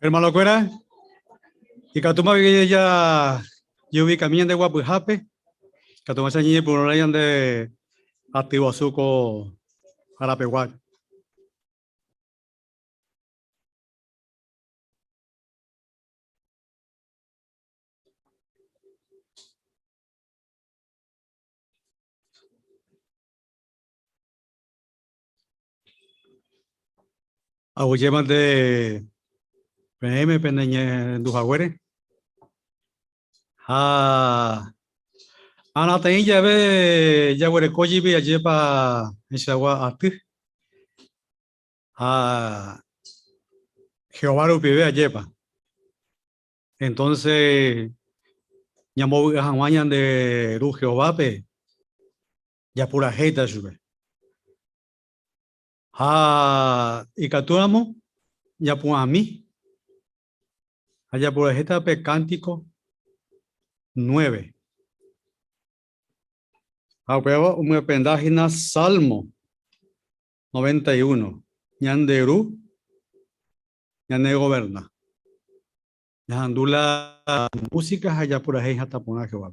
Germán Locuera, Y Catuma que ya yo vi camino de Guapujape, Catuma se ñi por un de activo azuco Arapehuac. Aguyeman de PM Peneñe Dujagüere. Ana te ya ve ya huele koji vi ayer pa esa agua ati. Jehová lo pide ayer pa. Entonces llamó a Hawaiian de Ru Jehová pe ya pura jeta sube. Y Catuamo ya pues a mí allá por esta pe cántico 9. Pero una pendagina Salmo 91. Ñanderu, ñande goberna. Ñandula música allá por ahí hasta poner que va.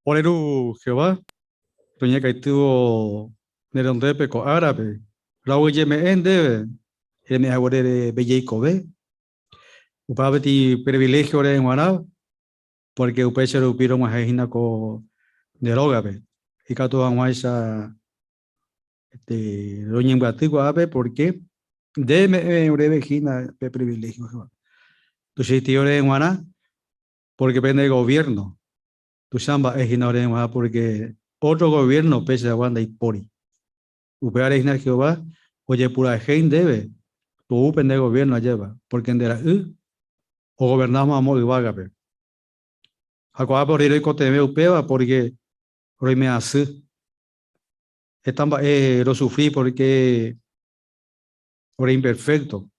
Por el Jehová, doña que estuvo de donde peco árabe. La oye me ende, me hago de Bellecobe. Upabeti privilegio de Guaná, porque upese lo piro más ajena con de rogabe. Y cato a esa doña en Batigo abe, porque de vejina de privilegio. Tu sitio de Guaná, porque depende del gobierno. Tu samba es Guaná, porque otro gobierno pese a Wanda y Pori. Upea de Jehová, oye, pura gente debe. Tu upende de gobierno lleva, porque en de la o gobernamos a modo vagabe. Acá por ir con TV upeva, porque hoy me hace. Lo sufrí porque era imperfecto.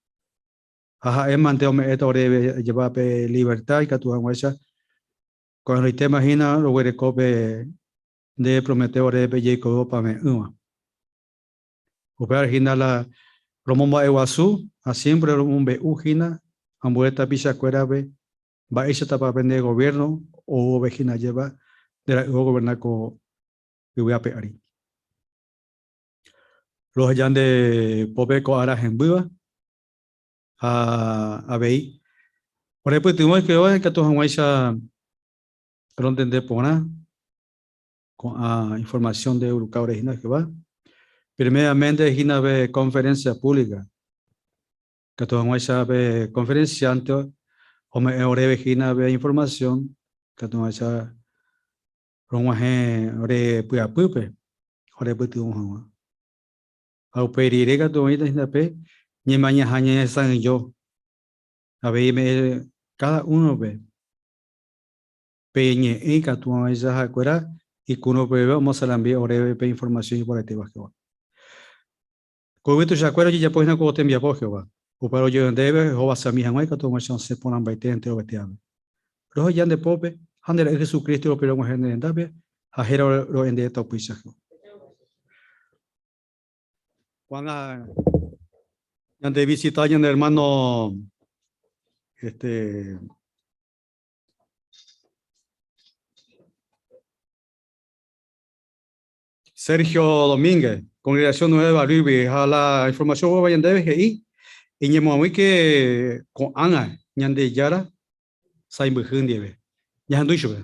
Ajá, es manteo me esto de llevar libertad y que tú esa. Cuando te imaginas lo que cope de Prometeo de Belleco para me uma. Upea gina la Romomba Eguazú, a siempre Romombe Ujina, Ambueta Pisa Cuerabe, va esa etapa de gobierno o vejina lleva de la gobernaco que voy a pegar. Los allá de Popeco Aras en Buba, a Bey, Por ejemplo, tuvimos que hoy que tu hanwaisa ronde pona con a información de Uruca original que va. Primeramente, hina ve conferencia pública. Que tu hanwaisa ve conferenciante o me oreve hina ve información. Que tu hanwaisa ronwaje ore puya pupe. Ore puti un hanwa. Au perire que tu hanwaisa hina pe. Ni maña haña san yo. A ver, cada uno ve. Peñe y que tu hanwaisa hacuera. Y kuno pe vamos a la enviar oreve pe información y por ahí te vas que va. Kubitu ya acuerdo ya pues no como te envía por Jehová. O para yo debe Jehová se mi hanwai que tu hanwaisa se ponan baite entre obetiabe. Roho yande pope, handel Jesucristo lo pero mujer en dabe, ajero lo ende to pisa. Cuando yande visita yande hermano este Sergio Domínguez, Congregación Nueva Ribi, a la información va yande ahí y ñemo muy que con anga yande yara sai bu hundiebe. Yandu shube.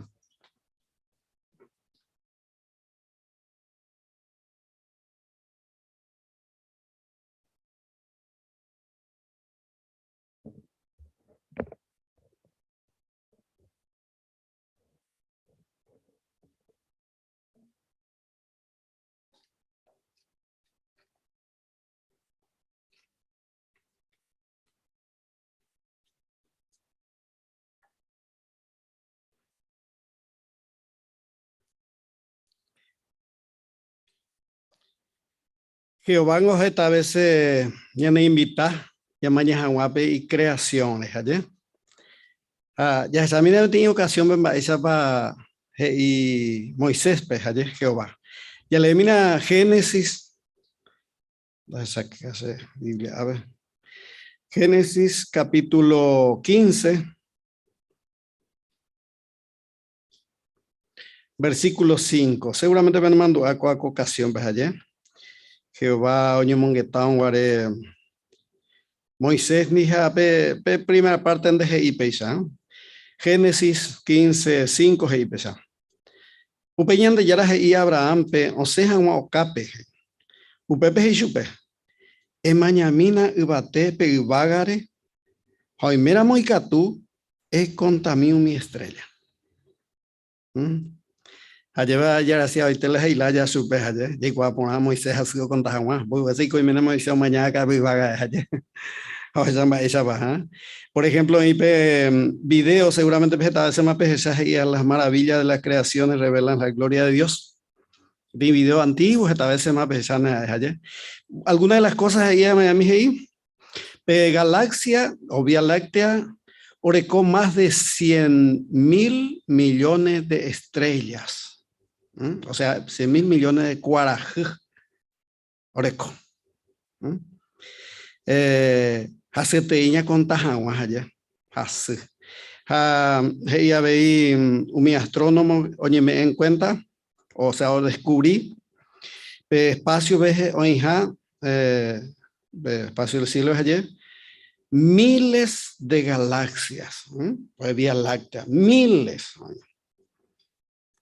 Jehová nos esta vez ya me invita, ya mañana guape y creaciones, ¿allá? Ya esa mina tenía ocasión esa para y Moisés, pues, allá Jehová. Ya le mina Génesis, esa que hace Biblia, a ver. Génesis capítulo 15, versículo 5. Seguramente me mandó a ocasión, pues, allá. Jehová, oño monguetán, guare. Moisés, nija, primera parte de G.I.P. Génesis 15, 5, G.I.P. Upeñan de yara y Abraham, pe, o sea, un ocape. Upepe y chupe. Emañamina, ubate, pe, ubagare. Hoy mira muy catú, es contamino mi estrella. Allá ya hacía hoy te la heila ya supe allá. Llegó a poner Moisés a su contar más. Voy a decir que hoy me Moisés mañana que ubagare allá. Por ejemplo, en video seguramente y a las maravillas de las creaciones revelan la gloria de Dios. Vi video antiguos, esta vez más allá. Algunas de las cosas ahí a mí galaxia o Vía Láctea orecó más de 100.000 millones de estrellas. O sea, 100.000 millones de cuaraj. Orecó. Hace teña con tajaguas allá. Hace. Ya veí un astrónomo, oye, me en cuenta, o sea, descubrí espacio veje oinja, espacio del cielo es ayer, miles de galaxias, Vía Láctea, miles.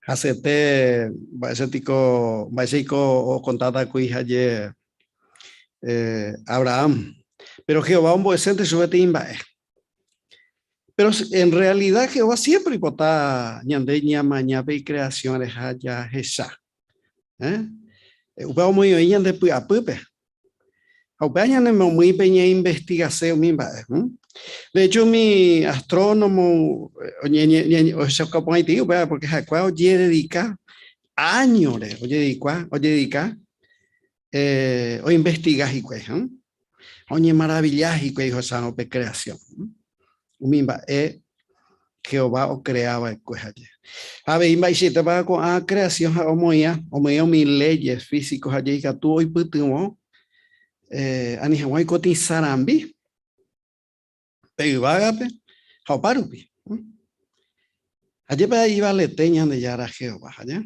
Hace te, va ese tico o contada con hija ayer, Abraham. Pero Jehová un boecente subete imbae. Pero en realidad Jehová siempre está ñandeña mañabe y creaciones allá esa. Upa muy oían de a pupe. Upa ñane muy peña investigación mimba. De hecho mi astrónomo o se capón ahí tío, porque jacua oye dedica años oye dedica o investigas y pues, oye maravillas y pues hijo sano pe creación. Mimba Jehová o creaba el cuejalle. A ver, imba y si te va con a creación o moía mis leyes físicos allí que tú hoy putumo ani Hawái cotizarambi pero vágape o parupi. Allí para iba leteña de yara Jehová allá.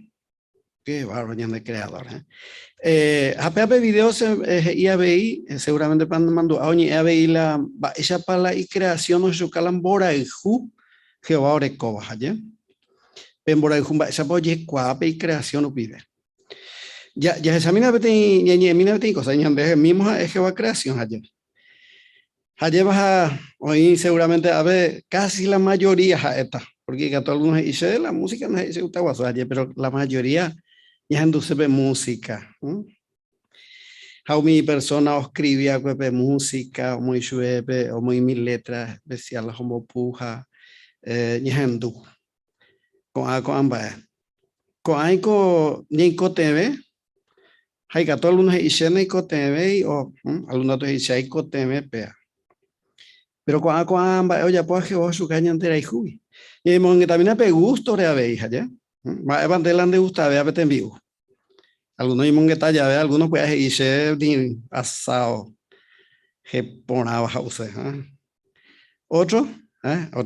qué bárbaro, de creador. Apeape video se IABI, seguramente cuando mandó a Oñi IABI la ella para la creación no se calan bora y ju Jehová orecoba, ¿ya? En bora y jumba esa poye cuape y creación no pide. Ya esa mina bete y mina bete cosas y ande mismo es Jehová creación ayer. Ayer vas a oír seguramente a ver casi la mayoría esta, porque que todos algunos dicen la música no se gusta guaso ayer, pero la mayoría ya induce de música. How mi persona escribía de música, o muy suave, o muy mil letras especiales como puja, nyendu. Con ambas. Con aiko nico TV, hay que todos algunos dicen nico TV o algunos otros dicen nico TV pea. Pero con ambas, oye, pues que vos su caña entera y jubi. Y también me gusto de abeja, ¿ya? Va a bandelan de gusta, vea, vete en vivo. Algunos y ya ve, algunos pues hice asado, que ponaba jause. Otro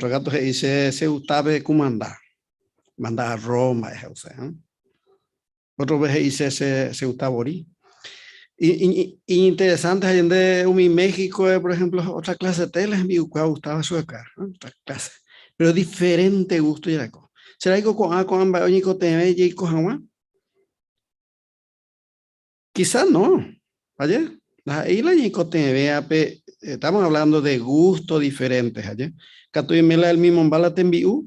gato que dice se gustaba comandar, mandar a Roma, jause. Otro vez dice se gustaba morir. Y interesante, allá en México, por ejemplo, otra clase de tele, me gustaba sueca, otra clase. Pero diferente gusto y la cosa. ¿Será que con ambas, oye, con TV y con jamás? Quizás no. Ayer, ahí la TV, estamos hablando de gustos diferentes. Ayer, Cato y Mela el mismo bala te envió.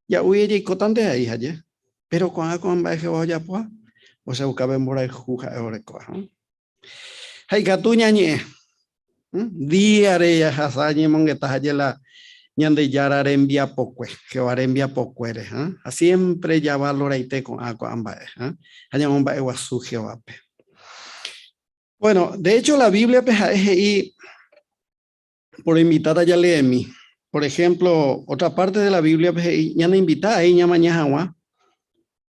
Ya huye y cotante ahí ayer. Pero con baje ya pues, o sea, buscaba en bora y juja ahora coja. Hay Cato ñañe. Diare ya hasañe mongetas ayer la ñande yara envía poco, que va envía poco eres. Siempre ya valoraite con ambae. Allá un bae guasu jeoape. Bueno, de hecho la Biblia y por invitada ya leemi. Por ejemplo, otra parte de la Biblia ya no invita a ella mañana,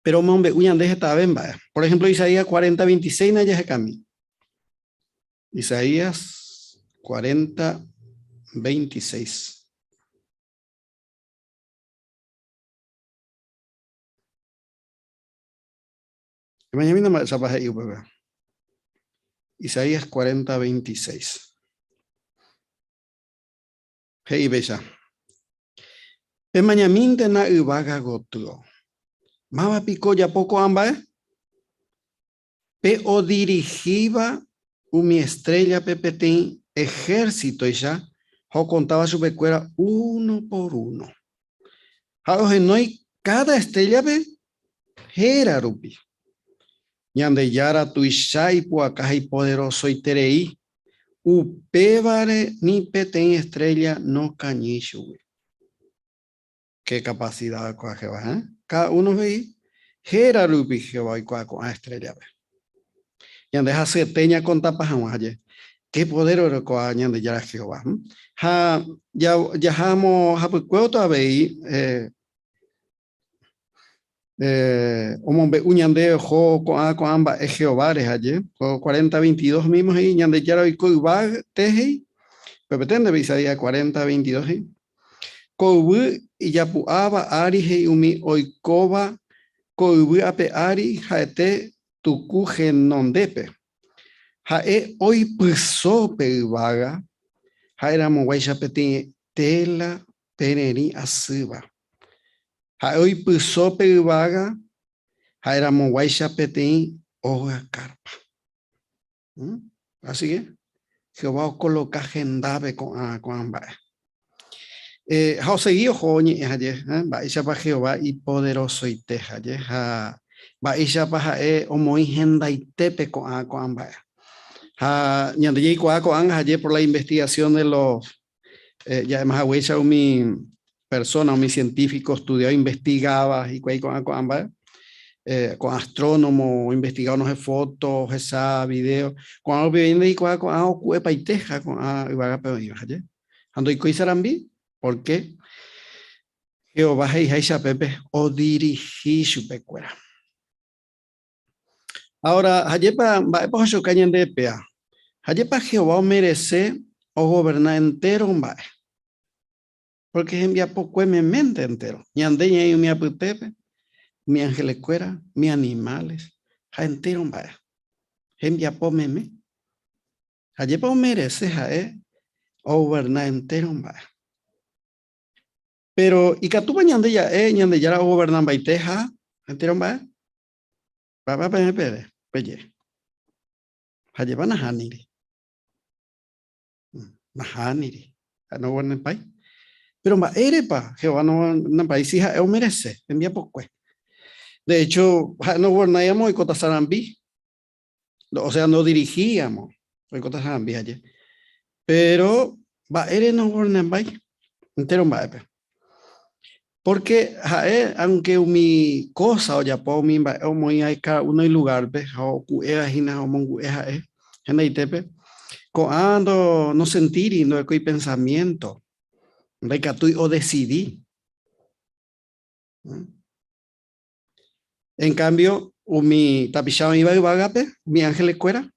pero mombe uyan deje taben vaya. Por ejemplo, Isaías 40:26 na ya se cami. Isaías 40:26. Mañana me esa paja yo bebé. Isaías 40:26. Hey besa. Mañaminte na ubaga gotuo. Maba pico ya poco amba, pe o dirigiva mi estrella pepetín ejército ya, o contaba su pecuera uno por uno. Ahora no hay cada estrella pe era rupi. Ñande yara tu ishai puacá y poderoso y terei. Upevare ni petén estrella no cañicho. Qué capacidad coaje va, cada uno ve Jera rupi Jehová y con estrella. Y andes hace teña con tapas jamás ayer. Qué poder oro coañan de ya Jehová. Ya jamo hapucueo todavía hombre uñande jo con ambas es Jehová es ayer 40:22 mismos y ñande ya y coiba teji pero pretende Isaías 40:22 coibu y ya puaba ari he umi oikoba coibu ape ari jaete tuku genondepe jae hoy puso pevaga jaera moguaisha peti tela peneri asuba jae hoy puso pevaga jaera moguaisha peti oga carpa. Así que Jehová coloca gendabe con ambas. Seguido joñi ayer, baisha pa Jehová y poderoso y teja ayer, baisha pa o muy genda y tepe con ambas. Ñandillí con ayer por la investigación de los, ya además huecha mi persona, mi científico estudió, investigaba y con ambas. Con astrónomo, investigadores de fotos, esa video, con algo viene y con cuepa y teja, con ibaga pero ayer. Ando y coisarambi, ¿por qué? Jehová y Jaisa Pepe o dirigí su pecuera. Ahora, ayer para su caña de pea. Ayer para Jehová merece o gobernar entero un bae. Porque envía poco me mente entero. Y ande y me aputepe. mi ángeles cuera, mi animales, ja entero vaya. Envia pomeme. Allí pa merece jae gobernar entero vaya. Pero y que tú ñande ya la gobernan baiteja entero vaya. Va pede, peye. Allí van a haniri. Nahaniri. No gobernan país. Pero va erepa, Jehová no país hija merece, envía poco. De hecho, no gobernábamos y Cotazarambi. O sea, no dirigíamos en Cotazarambi allí. Pero va no gobernan entero va. Porque aunque mi cosa o ya puedo mi o muy hay cada uno el lugar ve o cuea hina o mongueja en la itepe cuando no sentir y no hay pensamiento de que tú o decidí. En cambio mi tapichado iba y vagape mi ángel cuera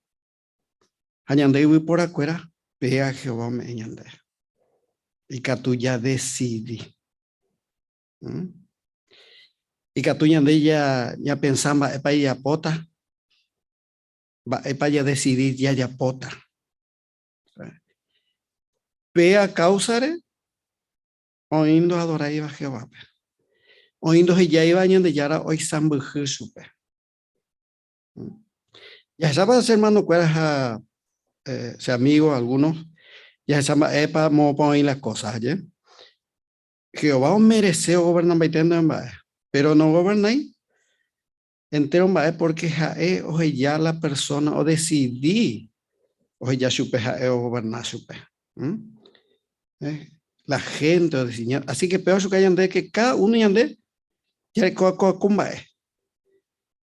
añande y por acuera vea Jehová me añande y que tú ya decidí. Y que tú ya pensaba para ella pota para ya decidir ya pota. Vea causare oindo adorar a Jehová. Oindo ya iba de yara hoy sambu supe. Ya sabes hermano cuera si amigo algunos ya sabe epa mo poner las cosas, ¿ya? Jehová merece gobernar baitendo en bae, pero no gobernáis entero en bae porque jae o ya la persona o decidí o ya supe jae o gobernar supe. La gente o diseñar. Así que peor su que hayan de que cada uno yande ya combae.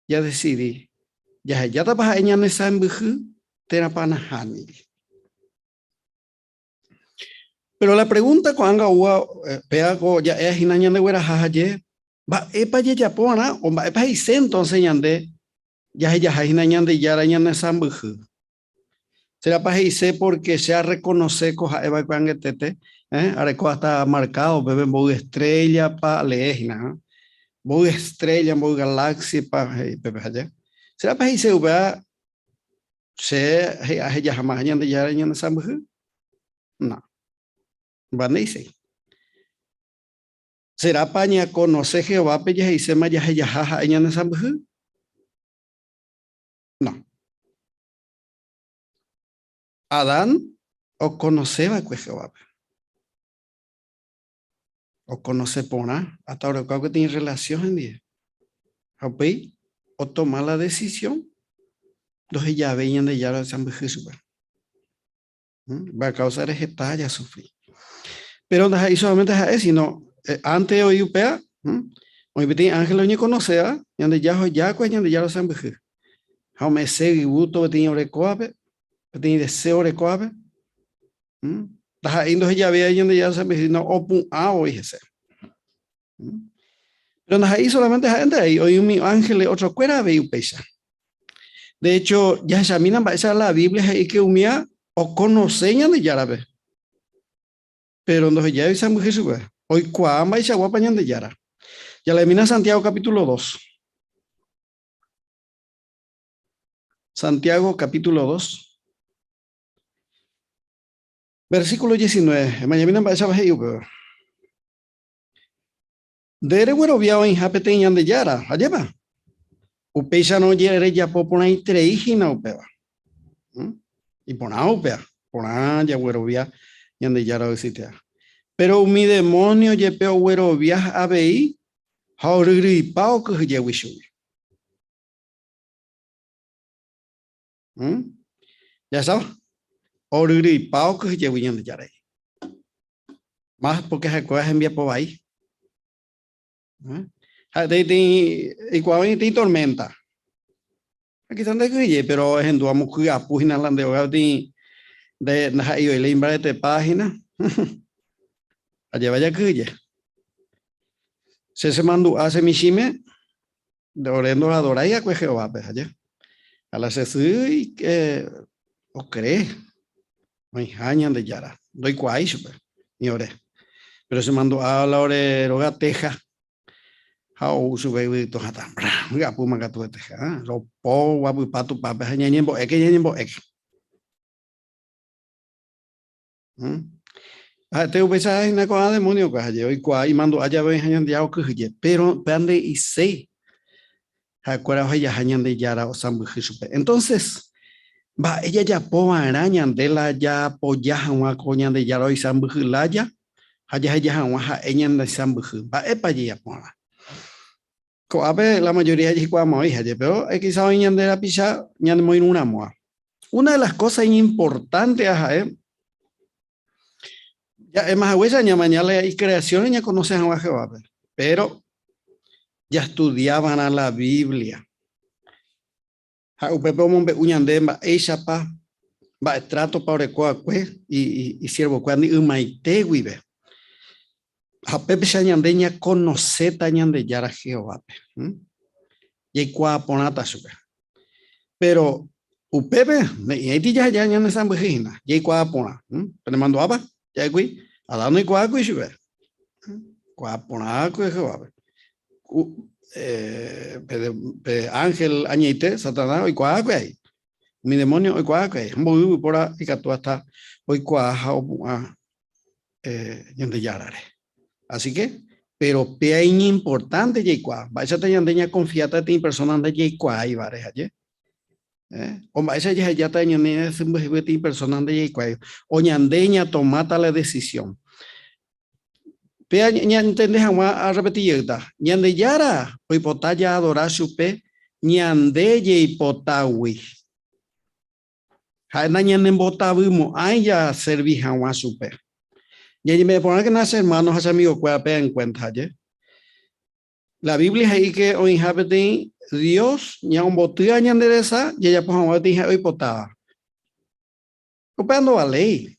Ya decidí. Ya te vas a enseñar esa embuju te na pana hani. Pero la pregunta cuando pega ya es hinañan de güera jajaye va epa ya pona o va epa y se entonces yande ya hinañan de ya arañan esa embuju. Será para irse porque se reconoce coja eva cuangetete, areco hasta marcado, beben boy estrella pa leegna, boy estrella, boy galaxia pa pepe allá. Será para irse uva se ya jamás añan de ya arañan esa mujer. No, van a irse. Será para conocer Jehová pe ya irse más ya jaja añan esa mujer. No. Adán o conoceba que Jehová. O conoce por nada, hasta ahora que tiene relación en día. O tomar la decisión, entonces ya veían de ya la San Jesús. Va a causar esta ya sufrir. Pero no es solamente es, sino antes hoy upea, hoy tiene ángel hoy conoce, donde ya cuando ya lo San Jesús. How me segui buto tiene orecoabe, tiene deseo orecoabe. Entonces ya veía donde ya San Jesús no opun a hoy ese. Pero no ahí solamente gente ahí hoy mi ángel otro cuera ve upesa. De hecho, ya examinan esa la Biblia y que umía o conocen de yarabe. Pero no ya esa mujer sube. Hoy cuamba y se aguapañan de yara. Ya le mina Santiago capítulo 2. Santiago capítulo 2. Versículo 19. Mañana va esa baje yupe. Dere güero viao en japeteñan de yara. Allá va. Upesa no yere ya popona y treijina upeba. Y pona upea. Pona ya güero via yande yara visitea. Pero mi demonio ye peo güero viaja a veí. Haurigri pao que ye wishu. Ya sabes. Haurigri pao que ye wiñan de yara. Más porque se coge envía por ahí. Igual tem tormenta. Aquí están de que pero es en duamo que a página la de hogar de na yo le imbra de página. Allá vaya que se mandó hace mi chime de orendo adorar ya que Jehová pues allá. A la se sui que o cree. Muy añan de yara. Doy cuay super. Ni ore. Pero se mandó a la ore roga teja. Hau sube to hata. Enggak pu maka tu teh. Ropo wabu patu pape hanya nyembo eke. Te upesa na ko demonio ko haje. Oi kwa imando aja ven hanya diao ku haje. Pero pande y sei. Hakuara haya hanya de yara o sambu supe. Entonces, va ella ya po araña de la ya poya hanwa konya de yara o sambu laya. Haya hanwa ha enya de sambu. Va epa ya po. Ko abe la mayoría de kwa moi haje, pero quizá enya de la pisa nya moi una moa. Una de las cosas importantes ya es más huesa ya mañana y creaciones ya conocen a Jehová, pero ya estudiaban a la Biblia. Ha upepe mombe uñande ba eishapa ba trato para cuacue y siervo cuando umaite wibe. Ha pepe ñande ya conoce tañande ya Jehová. Y cua ponata sube. Pero upepe y ya ñande san bujina y cua pona. Pero mando aba ya gui adano y cua gui sube. Cua pona cue Jehová. Ángel añite Satanás hoy cuaque ahí mi demonio hoy cuaque muy por ahí que tú hasta hoy cuaja yende yarare así que pero es importante y cua vais a tener confianza en personas de y cua y vares allí o vais a ya tener personas de y cua o ñandeña tomata la decisión. Pea ña entende a repetir ñande yara hoy potaya adorar supe ñande y potawi haina ñande botabimo ya serví jawa supe y me pone que nace hermanos hace amigos cuál pea en cuenta la Biblia ahí que hoy habete Dios ña un botia ñande esa y ella pues hoy dije hoy potaba copiando la ley.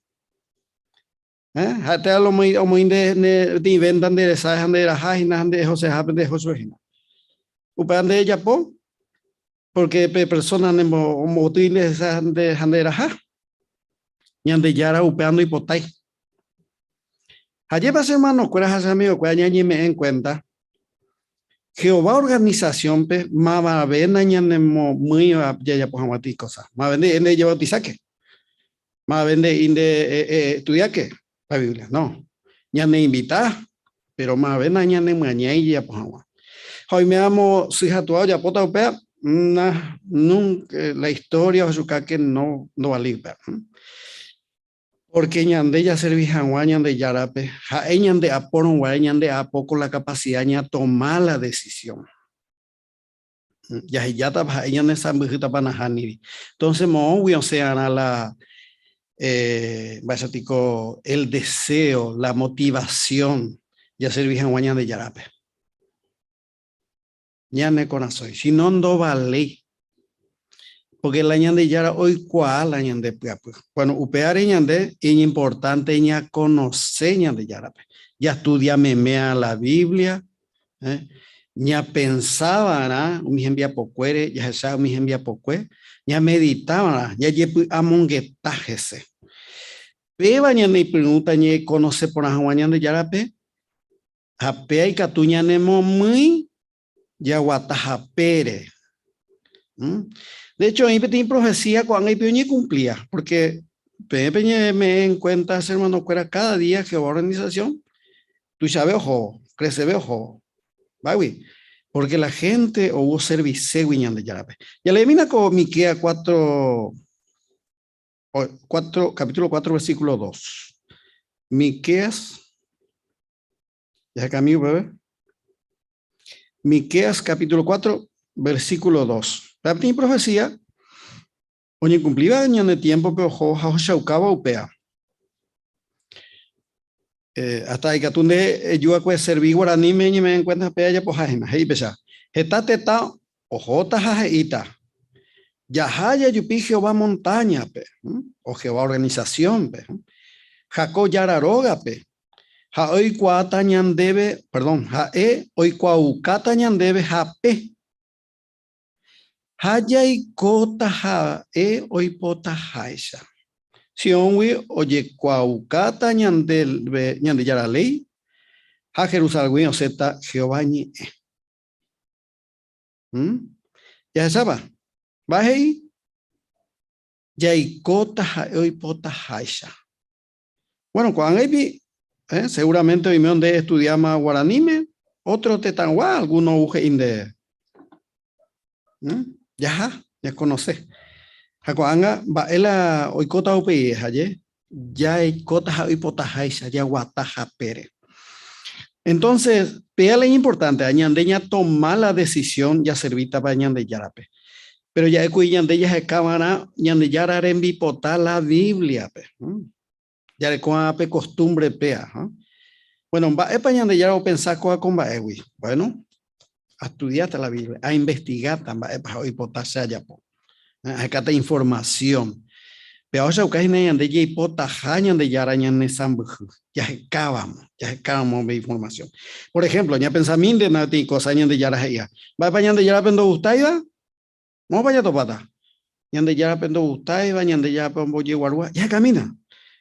Hasta lo muy de inventan de esa de la página de José Javier de Josué. Upan de ella porque personas no motiles esa de handera ha. Ñande yara upeando hipotay. Ayer pasé hermano cueras amigo cuya me en cuenta. Jehová organización pe mama vena ñande muy ya pues amati cosa. Ma vende en ella bautizaque. Ma vende inde estudiaque. La Biblia, no. Ya me invita, pero más ven ya me mañana y ya pues agua. Hoy me amo si hatuado ya pota upea, nunca la historia o su que no vale. Porque ñande ya servijan ñande yarape, ja ñande aporon ñande a poco la capacidad de tomar la decisión. Ya está ñande sambujita panajani. Entonces mo o sea la el deseo, la motivación de hacer virgen guaña de yarape. Ñane conazoy, si no vale. Porque la ñande yara hoy cuál la ñande piapu. Bueno, upeare ñande es importante ña conocer ñande yarape. Ya estudia memea la Biblia, ña pensaba, mi envía pocuere, ya se mi envía pocue, ña meditaba, ya yepu amonguetajese. Peba ñane pregunta ñe conoce por ajuañan de yarape. Japea y catuña nemo muy ya guatajapere. De hecho, ahí tiene profecía cuando hay peña cumplía, porque peña me en cuenta, hermano, fuera cada día que va organización, tú sabes, ojo, crece ojo, bawi, porque la gente o hubo servicio de yarape. Ya le mina con Miquea 4, capítulo 4, versículo 2. Miqueas, ya camino, bebé. Miqueas, capítulo 4, versículo 2. La profecía, oye, cumplía años de tiempo, pero Joshaucaba upea. Hasta ahí que tú de yo puede servir guaraní me encuentras pea ya pues ajena, hey pesa. Está teta ojota jajeita. Ya haya yupi Jehová montaña pe, o Jehová organización pe. Jaco yararoga pe. Ja hoy cuatañan debe, perdón, ja hoy cuaucatañan debe jape. Hayay kota ha hoy pota jaisa. Si onwi oye cuaucata ñande yara ley, ha Jerusalén o zeta Jehová ñi. Ya sabes, vas ahí, ya hay cotas hoy potas haisha. Bueno, cuando hay, seguramente hoy me donde estudiamos guaranime, otro tetanguá, algunos uje inde. Ya conoces. Hakuanga, va ela hoy cota upi, ya hay cotas hoy potas haisha, ya guataja pere. Entonces, pega es importante, añandeña tomar la decisión ya servita para añande yarape. Pero ya es ñandeña se cámara, ñande yarare en bipota la Biblia, pe. Ya de cuape costumbre pea. Bueno, va a ñande yara o pensar con va ewi. Bueno, a estudiar la Biblia, a investigar también, para hipotasia ya po. Acá información. Pero ahora que hay ñande ya hipotaja ñande yara ñande sambuju. Ya acabamos de información. Por ejemplo, ya pensamiento de nati cosa ñande yara ya. Va a ñande yara pendo gustaiva. No vaya topata. Ñande yara pendo gustaiva, ñande yara pendo guarua. Ya camina.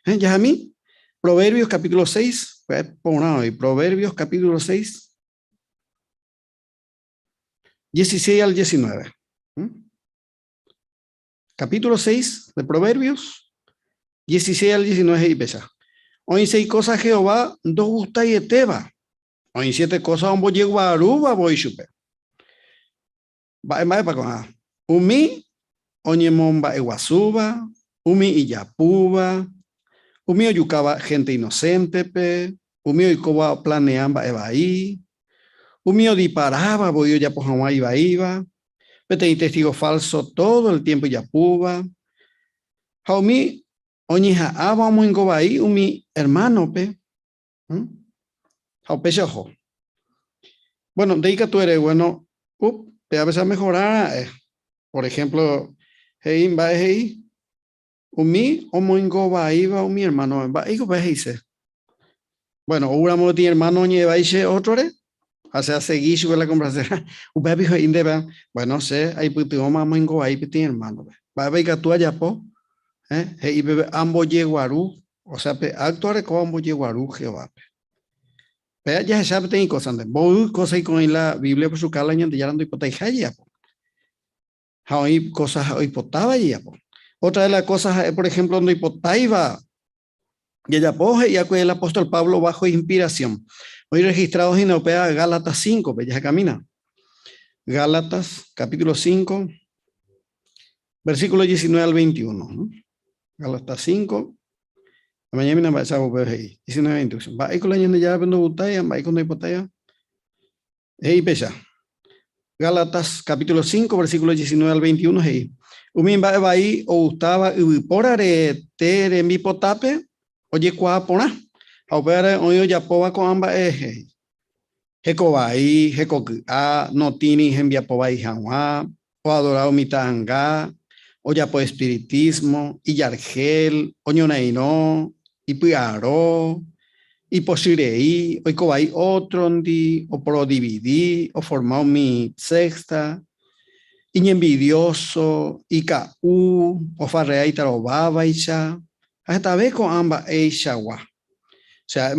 Ya a mí. Proverbios capítulo 6. Proverbios capítulo 6. 16 al 19. Capítulo 6 de Proverbios. 16 al 19 y pesa. Hoy 6 cosas Jehová, 2 gusta y eteba. Hoy 7 cosas un boye guaruba voy chupe. Va para con Umi, oñemomba eguasuba, umi iyapuba, umi oyucaba gente inocente, pe, umi oicoba planeamba evaí, umi odiparaba, voy ya por Hawái iba, pete testigo falso todo el tiempo yapuba, jaumi, oñija aba moingobaí, umi hermano, pe, jaupe ojo. Bueno, de ahí que tú eres, bueno, te a veces mejorar, por ejemplo, hey, va hey, umi, omoingo va iba, mi hermano, va igo va dice. Bueno, ahora mo ti hermano ni va dice otro re, hace seguir con la conversación. Uba bijo indeba, bueno, sé, hay puti oma moingo va iba ti hermano. Va a que tú allá po, hey, bebe ambo yeguaru, o sea, pe actuar como ambo yeguaru Jehová. Pero ya se sabe ten cosas de, voy cosas con la Biblia por su cala y ande yarando hipoteca ya po. Hay cosas hipotaba ya po. Otra de las cosas, por ejemplo, donde hipotaiva, y ella poje y el apóstol Pablo bajo inspiración. Hoy registrados en Europea Gálatas 5, pues ya camina. Gálatas capítulo 5, versículo 19 al 21. ¿No? Gálatas 5, mañana va a ser 19 al 21. Va a ir con la gente ya viendo botella, va a ir con la hipotaya. Hey, pesa. Gálatas capítulo 5, versículo 19 al 21. Hey. Umin va a ir o gustaba y por are tere mi potape. Oye, ¿cuál pona? A ver, hoy ya poba con ambas ejes. Hekobai, Hekoka, Notini, Hembia Pobai Hanwa, o adorado Mitanga, o ya po espiritismo, y Yargel, Oñonaino, y Piaro, y Posirei, o Ikobai Otrondi, o Pro Dividí, o formado mi sexta, y envidioso, y Ku, o Farrea y Tarobaba, y Cha. Hasta vez con ambas Eishawa. O sea,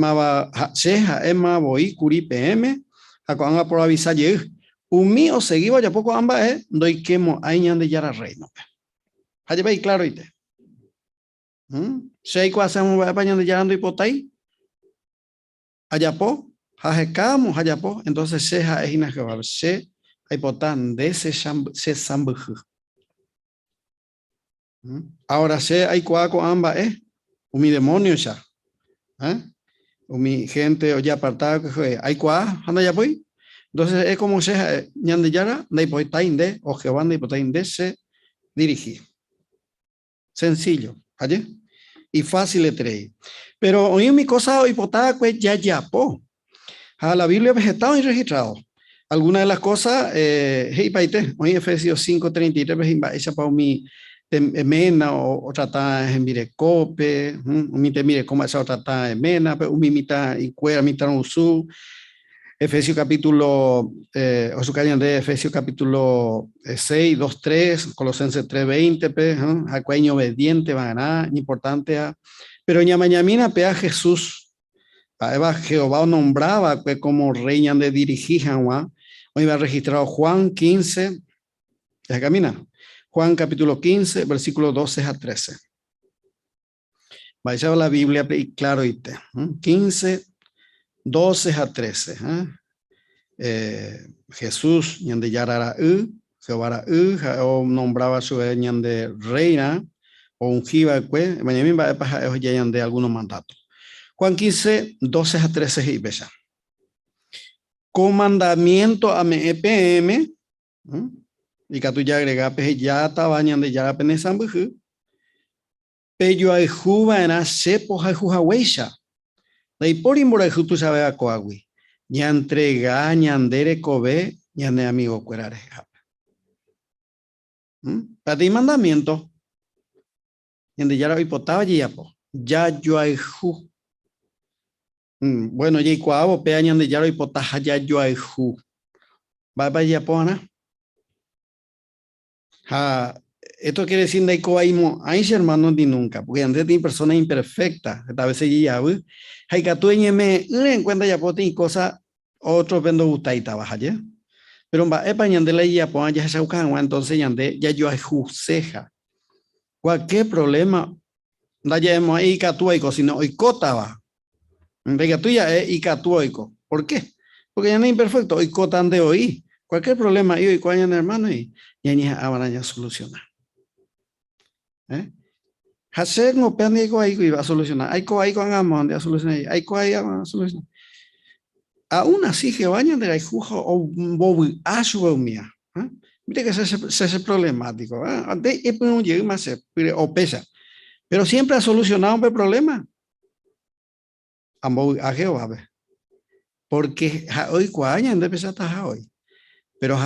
Emma voy curi PM, a cuando por avisar umi o seguido ya poco ambas doy quemo añan de yara reino. Allá veis claro y te. Sei cuál hacemos apañando de yarando hipotai. Allá po, hajecamos allá po, entonces seja es inajeval, se hipotan de se sambuju. Ahora se hay cuaco ambas umi demonio ya. Mi gente o ya apartado que fue hay cuá anda ya voy entonces es como se ñande yara de hipotain o Jehová de hipotain de se dirigir sencillo allí y fácil de traer pero hoy mi cosa hipotada pues ya po a la Biblia vegetado y registrado algunas de las cosas hey paite hoy Efesios 5:33 esa para mi mena o tratar en mirecope, mi te mire cómo esa tratar en mena, pero mi mitad y cuera mitad no usu. Efesios capítulo, o su caña de Efesios capítulo 6, 2, 3, Colosenses 3:20, acueño obediente, va a ganar, importante, pero ñamañamina pe a Jesús, Jehová nombraba como reina de dirigir, Hoy va registrado Juan 15, ya camina. Juan capítulo 15, versículo 12 a 13. Vaya a la Biblia y claro, 15, 12 a 13. Jesús, ñande yarara Jehová o nombraba su ñande reina, o ungiva, mañana va a pasar de algunos mandatos. Juan 15, 12 a 13 y besa. Comandamiento a me EPM, y que tú ya agregas, pues ya estaba ñande yara penesan buju, pero hay juba en a sepo hay juja huecha. De ahí por imbora tú sabes a coagui. Ya entrega, ñandere cobe, ñande amigo cuerare. Para ti mandamiento. Ñande yara hipotaba yapo. Ya yo hay ju. Bueno, ya cuavo pea ñande yara hipotaja ya yo hay ju. Va para yapo, Ana. Esto quiere decir que hay hermanos ni nunca, porque antes de personas imperfectas, a veces ya hay que tú en cuenta ya pote y cosas otros vendo gusta y trabaja ya. Pero va de la ya pon ya se buscan entonces ya yo hay juceja. Cualquier problema da ya hemos ahí que tú hay sino hoy cota va. Venga tú ya es y que tú hay. ¿Por qué? Porque ya no es imperfecto, hoy cotan de hoy. Cualquier problema y hoy cuañan hermano y ya ahora ya soluciona. Hacer no pende ko ahí iba a solucionar. Hay ko ahí con amor de solucionar. Hay ko ahí a solucionar. Aún así Jehová de la juja o bobu a su mía. Mire que es problemático. De un llegue más o pesa. Pero siempre ha solucionado un problema. A Jehová. Porque hoy cuaña de pesar hoy. Pero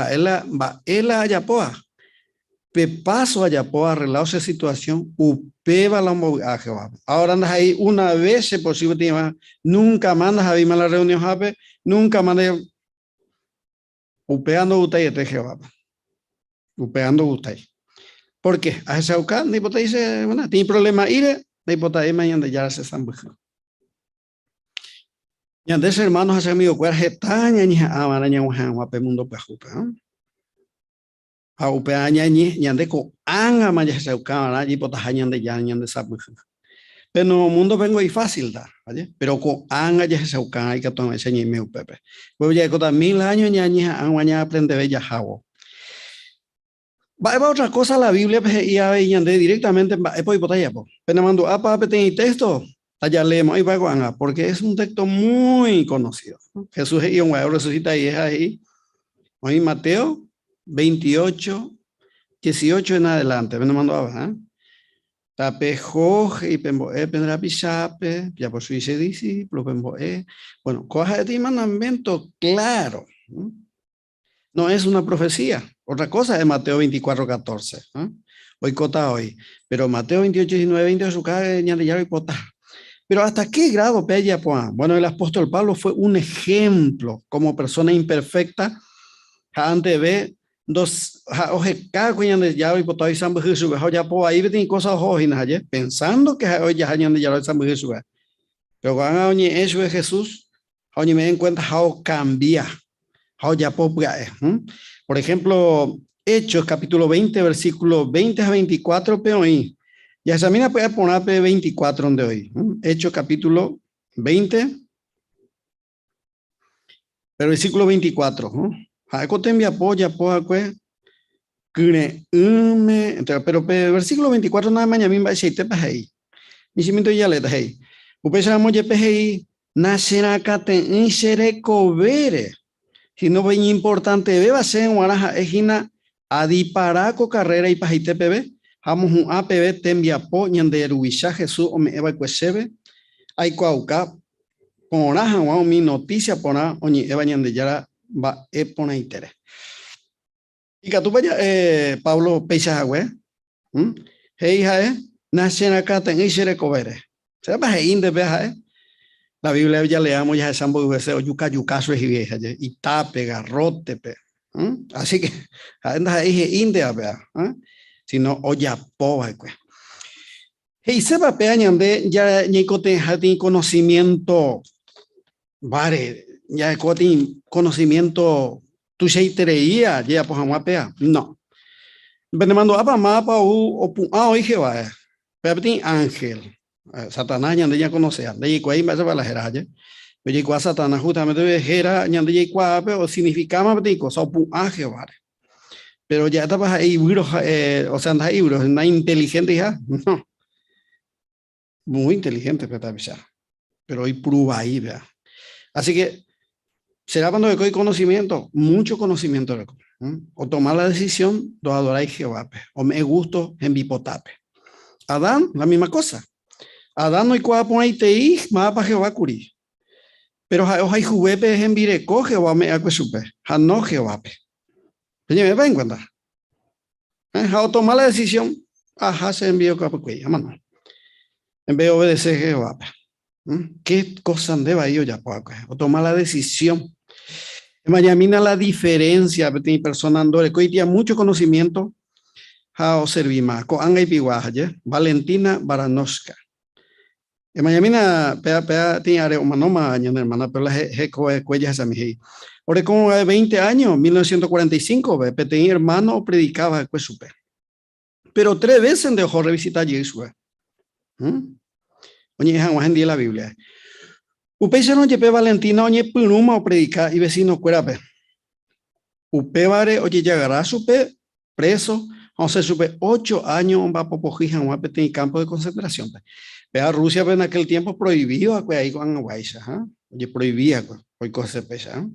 él haya poa. Pe paso allá por arreglar esa situación, upeba la a Jehová. Ahora andas ahí una vez, si posible, nunca mandas a vivir la reunión, nunca mandas upeando usted de Jehová. Upeando usted. ¿Por qué? A esa ocasión, ni por dice, bueno, tiene problema ir, ni por ahí mañana ya se están buscando. Y antes, hermanos, hace amigo, cuál es tan aña a maraña un mundo pejupa. A upea ñande ko anga maya se ukana allí potaja ñande ya ñande sabu. Pero no mundo vengo y fácil da, ¿vale? Pero con anga ya se ukana y que toma ese ñime upepe. Pues ya con 1000 años ñaña aña aprende bella jabo. Va otra cosa la Biblia y a ñande directamente epo y potaya po. Pero mando apa y texto allá leemos y va anga porque es un texto muy conocido. Jesús y un guay resucita y es ahí. Hoy Mateo 28, 18 en adelante, me mandó a tape Jorge y pemboe pendrá pichape, ya por su discípulo pemboe. Bueno, coja de mandamiento claro. No es una profecía. Otra cosa es Mateo 24, 14. Hoy cota hoy. Pero Mateo 28, 19, 20 su cae y cota. Pero ¿hasta qué grado pella? Bueno, el apóstol Pablo fue un ejemplo como persona imperfecta. Antes de dos hoje cago de ya y por ahí samba Jesús ya por ahí tiene cosas hoy nadie pensando que hoy ya hayan de ya samba Jesús pero cuando hoy eso es Jesús hoy me den cuenta how cambia how ya por ejemplo Hechos capítulo 20 versículo 20 a 24 pero ahí ya examina puede poner 24 donde hoy Hechos capítulo 20 pero versículo 24 Jaco te envía apoya, pero versículo 24 nada más me va a decir te ahí. Mi cimiento ya le da ahí. Upesamos ya ahí. Nacerá cate en seré cobere. Si no ven importante beba se en guaraja ejina a diparaco carrera y pajite pb. Vamos un APB te envía apoya de Eruisha Jesús o me eva cuesebe. Hay cuauca. Con oraja o mi noticia pona oñi eva ñande yara va pona interés. Y que tú vayas, Pablo Peixahue, hey, nace en acá, tenéis que recoger. Se va a ir de vez, la Biblia ya leamos ya esa sambo de yuca yucaso es vieja, y tape, garrote, pe. Así que, andas ahí, india, vea, si no, oya, poba, pues. Hey, se va a peñar de ya, ni cote, conocimiento, vale, ya cote conocimiento tu sheitereía, ya pues vamos a pegar. No. Pero mandó a mapa o hoy Jehová. Pero tem ángel. Satanás ya conoce. De ahí cuál más va la jeraya. Pero cuál Satanás justamente jera ya cuál pero significaba de cosa o ángel vale. Pero ya estaba ahí o sea, anda ahí no inteligente ya. No. Muy inteligente, pero hoy prueba ahí, vea. Así que será cuando hay conocimiento, mucho conocimiento, o tomar la decisión de adorar a Jehová, o me gusto en bipotape. Adán, la misma cosa. Adán no hay cuál poner teí, más para Jehová curí. Pero hay juguepe en vireco, Jehová me hace supe. No Jehová. Pero me va en cuenta. O tomar la decisión, ajá, se envió a Pacuey, mano. En vez de obedecer a Jehová. ¿Qué cosa deba yo ya? O tomar la decisión. Mayamina la diferencia entre personas andores que hoy tiene mucho conocimiento o servir más. Coanga y Piguaja, Valentina Baranowska. Mayamina tiene área humanoma, hermana, pero la cuellas esa mi. Ahora como 20 años, 1945, tenía hermano predicaba pues supe. Pero 3 veces dejó revisitar Jesús. Oye, en día la Biblia. Upe se no lleve Valentina, oye, punuma o predicar y vecino cuerape. Upe vare, oye, llegará supe preso, o sea, supe 8 años, va a popojija, un en campo de concentración. Vea, Rusia en aquel tiempo prohibido, ahí con Aguaisa, oye, prohibía, hoy cosa pesa.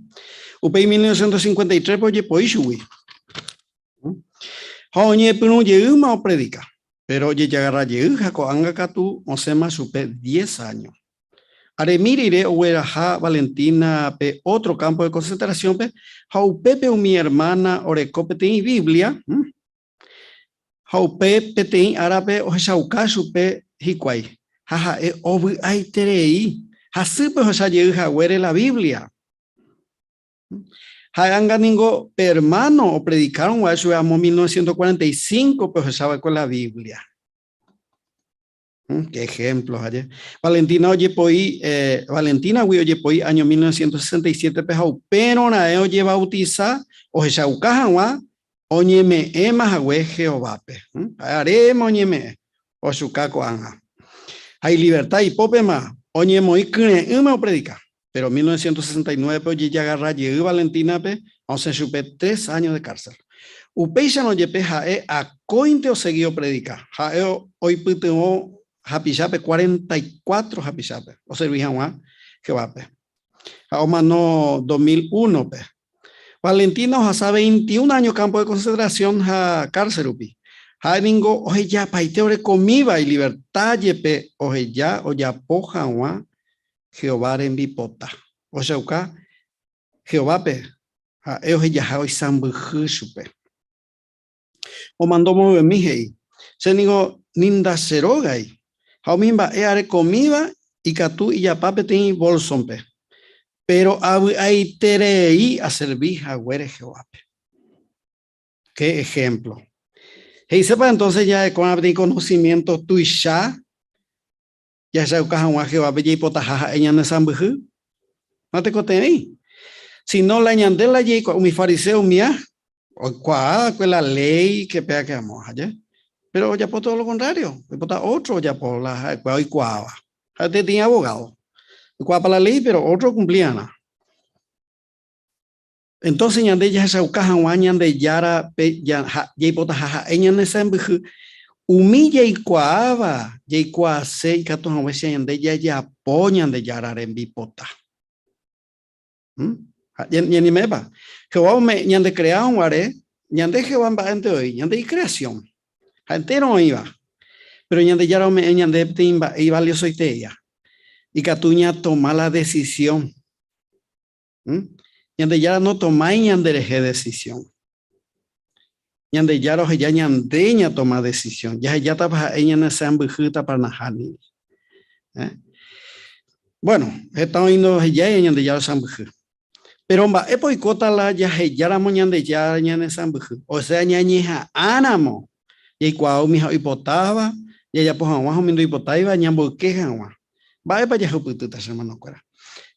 Upe en 1953, oye, pues subí. Oye, pero no llegó a predicar. Pero oye, llegará llega con Angacatu, o sea, más supe 10 años. Aremirire Ueraja Valentina pe otro campo de concentración pe Jaupepe mi hermana Orecope ten Biblia Jaupepe ten árabe o Shaukasu pe Hikwai jaja obu ai terei hasupe o Shayeja huere la Biblia Haanga ningo hermano o predicaron wa su amo 1945 pues estaba con la Biblia. Qué ejemplos ayer. Valentina oye poi, Valentina oye poi año 1967 pejau, pero na oye bautiza o jaucajanwa oye me ema jagüe Jehová pe. Haremos oye me o su caco anja. Hay libertad y popema oye moi cree o predica. Pero 1969 oye ya agarra llegó Valentina pe, once supe 3 años de cárcel. Upeisha no ye peja a cointe o seguido predica. Jae hoy puteo Hapichape 44 Hapichape, o servijan Jehová pe. Mano 2001 pe. Valentina o 21 años campo de concentración a cárcel upi. Ha ningo oje ya paiteore comida y libertad yepe oje ya o ya poja wa Jehová en bipota. O sea, Jehová pe. Ha oje ya hoy sambuju supe. O mandó mover mi hei. Se ningo ninda serogai. Jaumimba are comida y catú y ya pape ten bolsompe. Pero hay terei a servir a huere Jehová. Qué ejemplo. Y sepa entonces ya con abrir conocimiento tuisha ya se ucaja Jehová y potaja en el sambuju. No te cote ahí. Si no la ñandela y mi fariseo mía o cuál la ley que pega que amo allá. Pero ya por todo lo contrario, por otro ya por la y cuava. Este tenía abogado. Cuava para la ley, pero otro cumplía. Entonces ñande ya se ucajan ñande yara pe ya pota jaja ñande sembuju humilla y cuava y cuase y cato hanwese ñande ya poñan de yara en bipota. Ni meba. Jehová me ñande crearon are ñande Jehová va ante hoy ñande y creación. Gente no iba, pero ñande ya me ñande timba y valioso y ella y catuña toma la decisión. Ñande ya no toma ñande deje decisión. Ñande ya lo ya ñandeña toma decisión. Ya tapa ella en esa ambujuta para najani. Bueno, estamos yendo ya ñande ya los ambuju. Pero va y cota la ya la moñande ya ñande sambuju. O sea ñañeja ánamo. Y cuando mi hijo hipotaba, y ella pues abajo me hipotaba, ñambo quejan. Va para allá, pututa, hermano.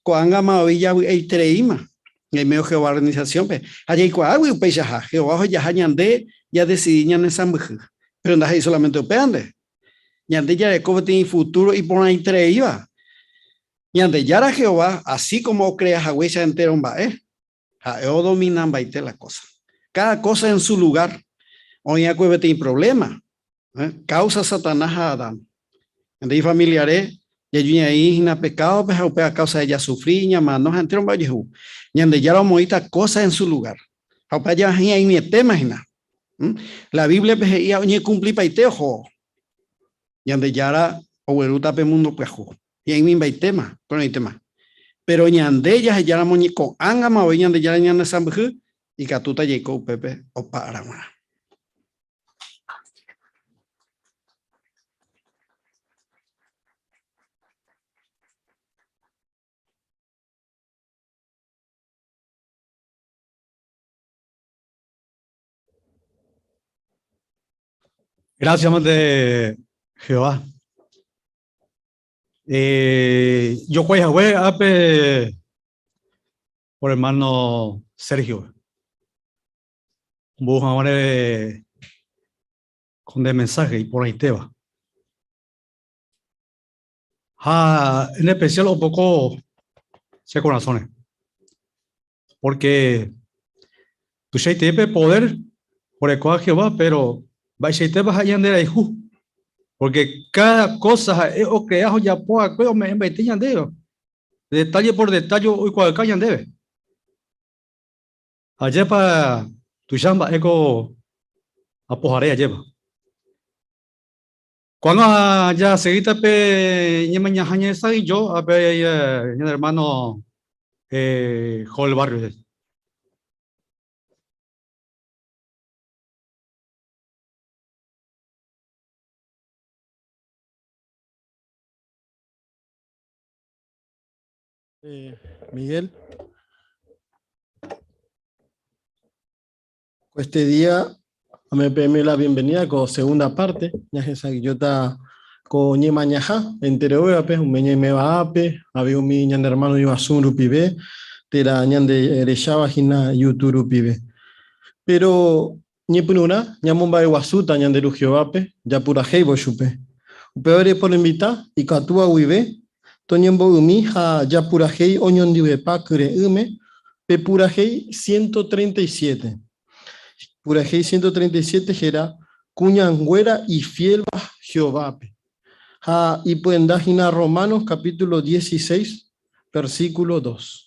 Cuando más hoy ya hay treima. Y medio Jehová organización, pe. Allá y cuál, pe, ya, Jehová, ya, ñande, ya decidí, ñande, sambuj. Pero no ahí solamente opende. Ñande, ya, de cómo tiene futuro y por ahí tres iba. Ñande, ya era Jehová, así como crea Yahweh, ya entero, o dominan, baite la cosa. Cada cosa en su lugar. Hoy ya tiene problema. Causa Satanás a Adán. Entonces, familiares, ya yo ahí na pecado, pues a causa de ella sufrir, ñama, no entero, vaya, ñande, ya lo moita cosa en su lugar. Aupa ya ahí mi tema, la Biblia, pues, ya oye cumplí paiteo, ñande, ya era, o eruta pe mundo, pues, y ahí mi baitema, con el tema. Pero ñande, ya la moñico, angama, o ñande, ya ñande sambuj, y catuta yeco, pepe, o para, Gracias, man de Jehová. Yo voy a ver por hermano Sergio. Vos ahora con el mensaje y por ahí te va. En especial un poco se corazones. Porque tú ya tienes poder por el cual Jehová, pero vas a andar ahí. Porque cada cosa es o que ya puedo me entiendan de detalle por detalle hoy cual ya debe. Ayer para tu chamba eco apojaré ayer. Cuando ya seguiste pe ni mañana esa y yo a ver mi hermano Joel Barrios. Miguel, este día me PM la bienvenida con segunda parte, ya que esa yo ta con ñe mañaja, entere oeape, un meñe me va ape, había un mi ñan hermano iba sunru pibe, te la ñan de erechaba gina yuturu pibe. Pero ñe punura, ñamon ba iguasuta ñan de lugio ape, ya pura heibo chupe. Peore por invitar y catua uibe, toñembo umi ha ya pura hei oñon diwe pakure ume, pe pura hei 137. Pura hei 137 era cuñangüera y fiel Jehová. Y pueden dar en Romanos capítulo 16, versículo 2.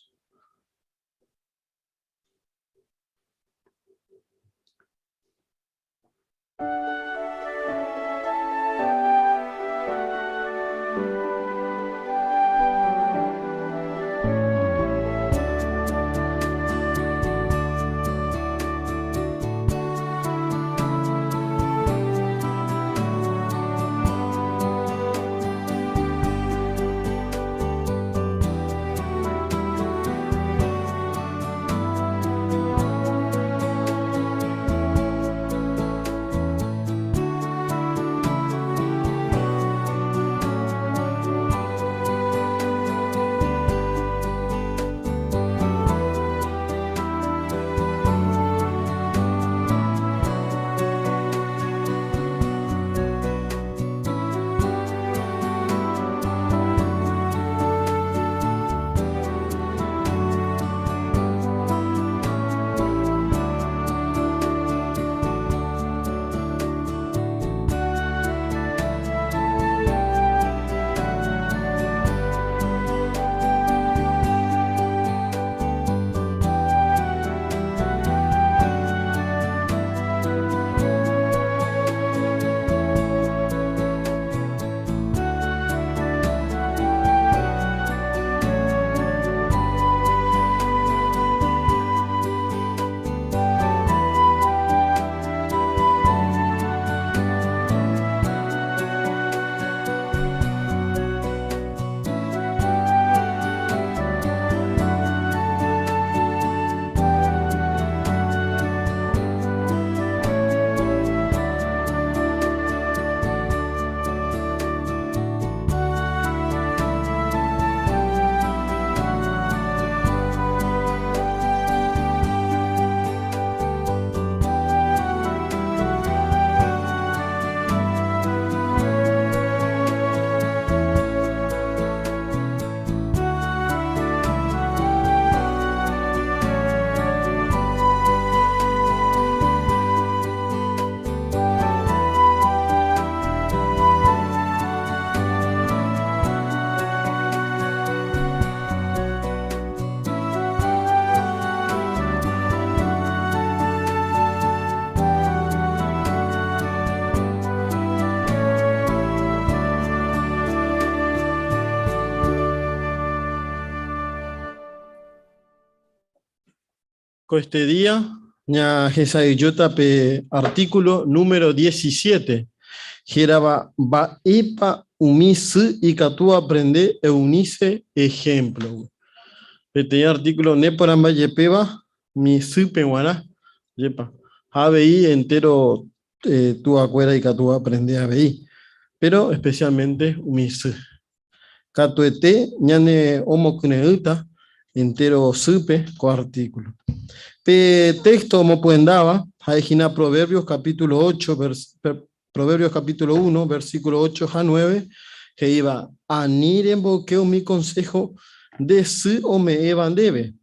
Este día, ña Jesayota pe artículo número 17. Giraba va ipa umise y catú aprende e unice ejemplo. Este artículo ne por amba yepeba mi supe guana yepa. ABI entero tu acuera y catú aprende ABI. Pero especialmente umise. Catuete ñane homo kuneuta entero supe co artículo. Pe texto como pueden daba, Haegina Proverbios capítulo 8, Proverbios capítulo 1, versículo 8 a 9, que iba a niren boqueo mi consejo de su o me evan debe.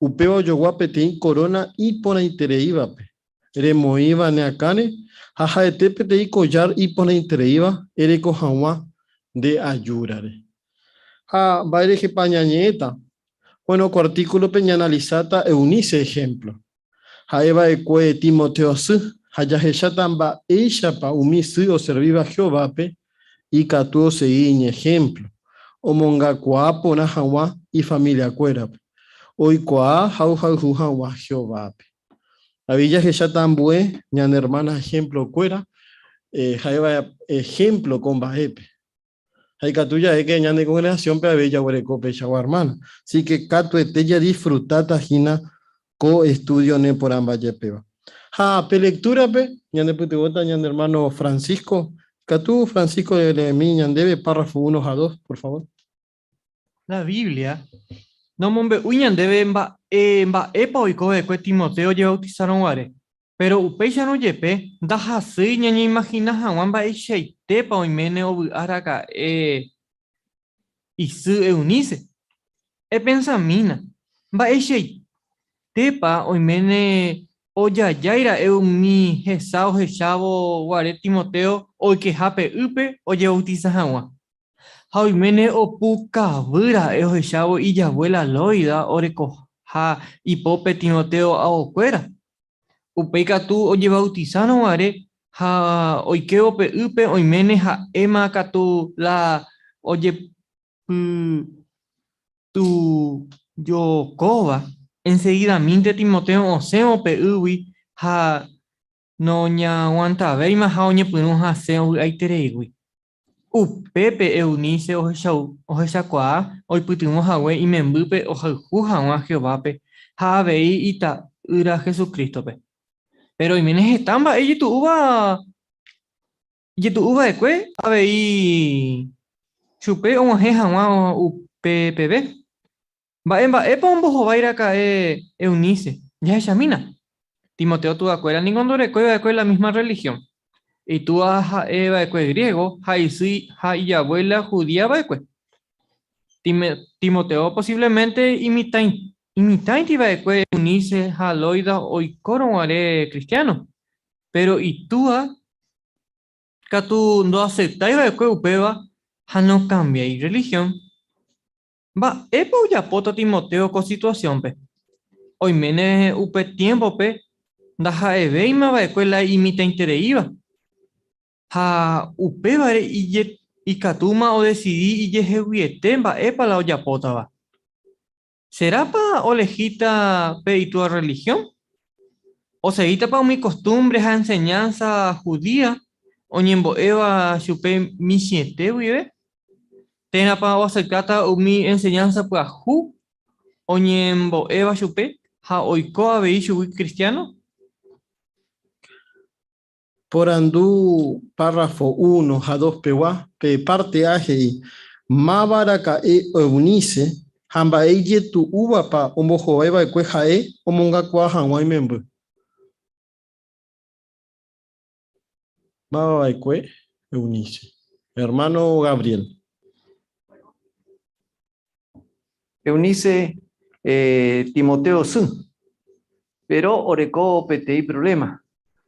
Upeo yo guapete corona y pona intereiva pe. Remo iba neacane, jaja etepete y collar y pona intereiva, ere cojawa de ayurare. Ah, baile que pañañeta. Bueno, con artículo peñanalizata e unice ejemplo. Jaeva ekue Timoteo su, hayajechatamba ella pa umisi o serviva Jehová pe, y catuo se iñe ejemplo. O monga cuapo na hawa y familia cuera pe. Hoy cua jau hawa Jehová pe. Avilla jechatambue, ñan hermana ejemplo cuera, jaeva ejemplo con baepe. Hay catuya es que ñan de congregación pe avilla huereco pe hermana. Así que catu etella disfrutata jina co estudio ne por amba yepeba. Ha, pe lectura pe, ñande putegota, ñande hermano Francisco. Catú, Francisco de mi ñandebe, párrafo 1 a 2, por favor. La Biblia no mombe uñandebe emba epa oiko de que Timoteo lleva bautizaron guare. Pero upecha no yepe, da hasi ñaña imagina jawan ba echeite pa oimene obu araka isu eunice. E pensamina, ba echeite tepa oimene oya yaira mi hesao hechavo guare Timoteo o que hape upe oye bautiza hawa. Haimene opu kavira o hechavo y ya abuela loida oreco ha ipope Timoteo a ocuera. Upeika tu oye bautizano guare ha oike ope upe oimene ha ema katu la oye tu yo koba. Enseguida minte Timoteo oseo pe uwi ha no ña aguanta ver más ha oñe puno ha seo aiteregui. Pepe eunice o hechakua hoy putimos hawe y membupe o juja a Jehová pe ha vei ita ura Jesucristo pe. Pero y menes estamba y tu uva de cue a vei chupe o jeja wa UPPB. Va epa un bojo va a ir acá Eunice, ya es Yamina. Timoteo tú acuerdas ni cuando recuerda la misma religión. Y tú a Eva de griego, Jaisi, y abuela judía va de Timoteo posiblemente imitain iba de Eunice, Jaloida o Icoro haré cristiano. Pero y tú que tú no aceptáis de upeva, ja no cambia y religión. Va, epo ya poto Timoteo con situación pe. Hoy mene upe tiempo pe. Daja eve y me va a escuela y mi te intereiva. Ha upe vare y catuma o decidí y yehewiete va epa la olla pota va. ¿Será pa olejita pe y tu religión? ¿O seguita pa mi costumbres a enseñanza judía? O ñembo eva chupe mi siete vive? Tena pa o acercata mi enseñanza pa ju oñembo eva chupe ha oiko a vei chupi cristiano. Por andú párrafo 1 a 2 pewa pe parte aje mabaraka eunice hamba eye tu uva pa omojo eva kwe jae omonga kwa hanwai membu. Maba kwe eunice. Hermano Gabriel. Eunice Timoteo Sun, pero orecó PTI problema.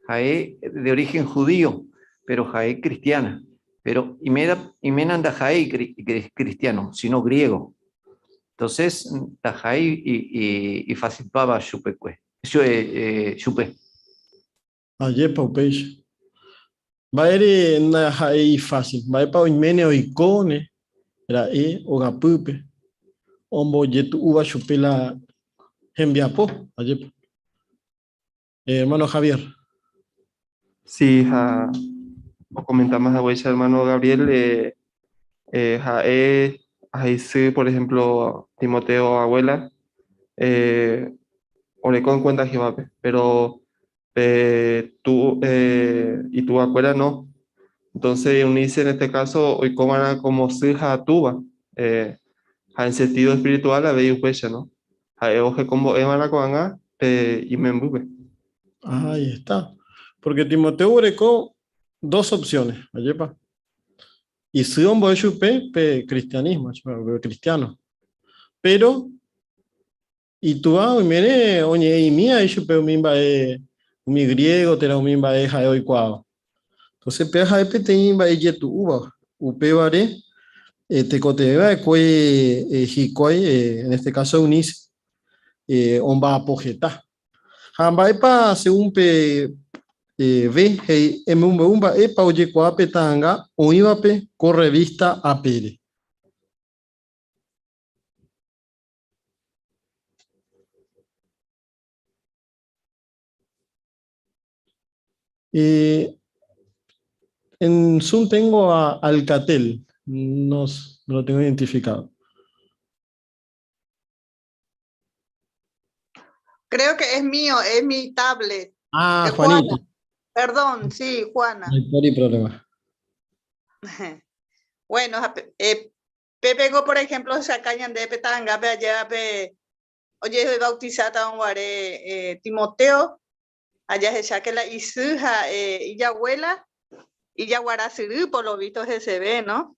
Jaé de origen judío, pero Jaé cristiana. Pero Imenanda Jaé cristiano, sino griego. Entonces, Jaé y facilitaba Chupeque. Chupe. Ayer paupeixa. Va ere na Jaé fácil. Va e pa oimene oikone. Era o gapupe. Ombo yetu uva chupela hembiapo. Ayer. Hermano Javier. Sí, o comentamos a vuestra hermano Gabriel, ahí sí, por ejemplo, Timoteo, abuela, o le con cuenta Jehová, pero tú y tu abuela no. Entonces, unirse en este caso, hoy como si a tuba, en sentido espiritual, a ver, ¿no? Oje como Emana Coanga, y me embube. Ahí está. Porque Timoteo Ureco, dos opciones. Ayepa. Y si un pe cristianismo, cristiano. Pero, y tú vas, mire, oye, y mía, y chupe mi griego, te la umimba hoy cuau. Entonces, peja te imba tu uva, upevare, te coteva, en este caso unis, omba apogeta. Hamba epa, según ve, hey, umba epa, oye, cuape tanga, o iba pe, corre vista a pere. En Zoom tengo a Alcatel, no lo tengo identificado. Creo que es mío, es mi tablet. Ah, Juana. Juanita. Perdón, sí, Juana. No hay problema. Bueno, Pepe, por ejemplo, se acañan de Petanga, allá, oye, bautizada a un guaré, Timoteo, allá se saque la isuja, y ya abuela, y ya guarasiru, por lo visto se ve, ¿no?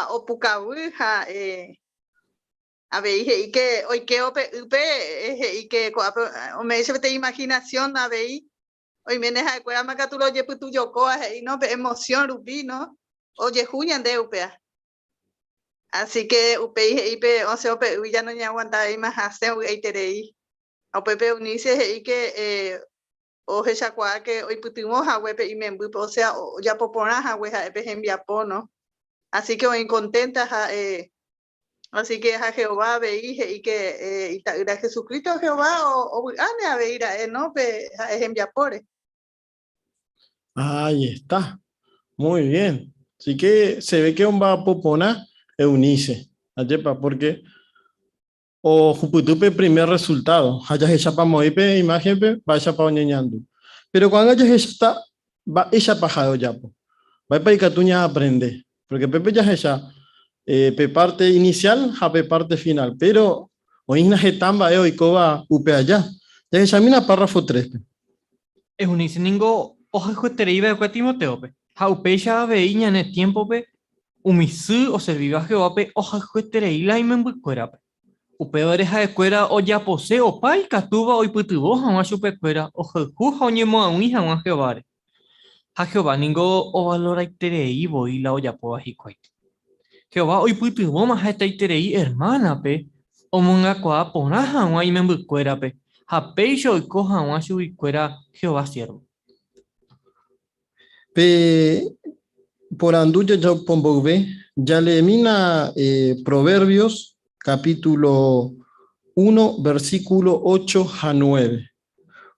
O pucabuja, a ver, y que hoy que y que o me dice te imaginación, a ver, hoy me deja de cuidar más que tú lo lleves tu yocoa, y no, emoción, rubí, ¿no? Oye, Julián de upea. Así que upei, o sea, ya no me aguanta ahí más hace, y terei. O pepe unice, y que, o hechacua que hoy putimos a wepe y me embupo, o sea, ya poponas a weja, enviapo, ¿no? Así que hoy contenta, así que a Jehová veía y que era Jesucristo Jehová o a ver, no, es enviapore. Ahí está. Muy bien. Así que se ve que un va a popona eunice. Ayepa, porque o juputupe primer resultado. Hayas hecha para moipe imagen pe, vaya para oñeñando. Pero cuando hayas hecha va ella pajado ya. Va para Icatuña a aprender. Porque Pepe ya hecha pe parte inicial a pe parte final. Pero hoy na getamba y coba upe allá. Ya examina párrafo 3. Es un ningo ojo juestereiva de Timoteo, pe. Jaupecha veiña en el tiempo, pe. Umisu o serviva Jehová, pe. Ojo juestereila y me embucuera, pe. Upeo deja de escuela o ya posee o pai, catuba o iputubo, jamás chupe escuela, o juja o ñemo a un hija, a Jehová. A Jehová ningo o valora iterei, voy la olla po ajicuai. Jehová hoy putubo más esta iterei, hermana, pe. O monga coa ponaja, o ahí me embucuera, pe. Japeicho y coja, o chubicuera, Jehová siervo. Por anduya ya pombogbe, ya le mina Proverbios capítulo 1 versículo 8 a 9.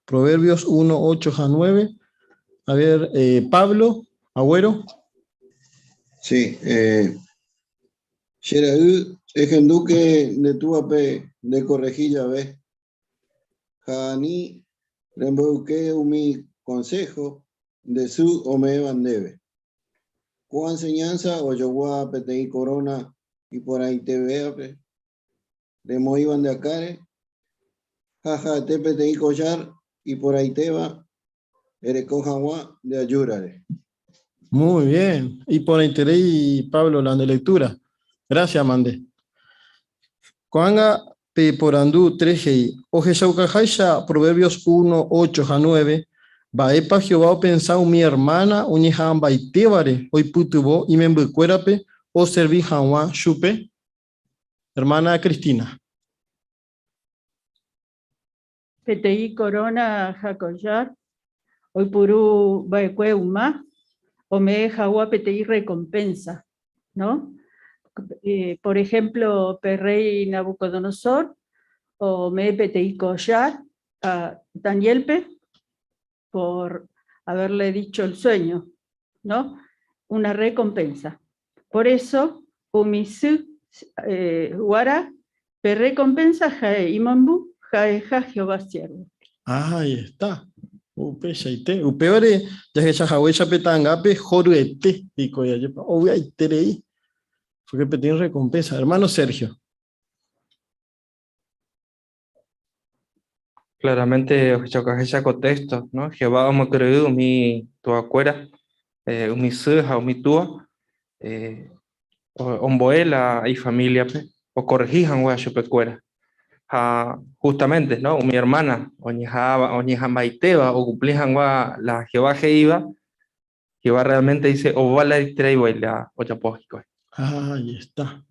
Proverbios 1, 8 a 9. A ver, Pablo, Agüero. Sí, Sheraú, ejenduque de tuape de correjilla ve. Jani, rembuque mi consejo de su ome bandebe. Cu enseñanza o yo petei corona y por ahí te vea pe. De moiban de acare. Jaja te petei collar y por ahí te va. Erecojawa de ayúrare. Muy bien. Y por interés, Pablo, la de lectura. Gracias, Mande. Cuanga pe por andú 3 o Jesaucajaisha, Proverbios 1, 8 a 9. Baepa Jehová pensado mi hermana, uñijan baitebare, hoy putubo, y me embucuerape, o serví jawa chupe. Hermana Cristina. PTI Corona Jacoyar, hoy puru baekue uma, o me jawa PTI recompensa, ¿no? Por ejemplo, Perrey Nabucodonosor, o me PTI Collar, a Danielpe por haberle dicho el sueño, ¿no? Una recompensa. Por eso, umisu wara, pe recompensa jae imambu, jae ja Jehová siervo. Ahí está. Upe shaite. Upe ore, ya que ya hawecha petangape, joruete, pico ya lleva. Obvio, ahí terei. Fue que pedí recompensa. Hermano Sergio. Claramente, ese contexto, ¿no? Jehová, vamos a creer, mi tu acuera, mi suja, mi tua, omboela y familia, o corrijan, güey, yo pecuera. Justamente, ¿no? Mi hermana, oñeja maiteba, o cumplijan, la Jehová Jeiva, Jehová realmente dice, o va la distraigo y la ochapógico. Ahí está.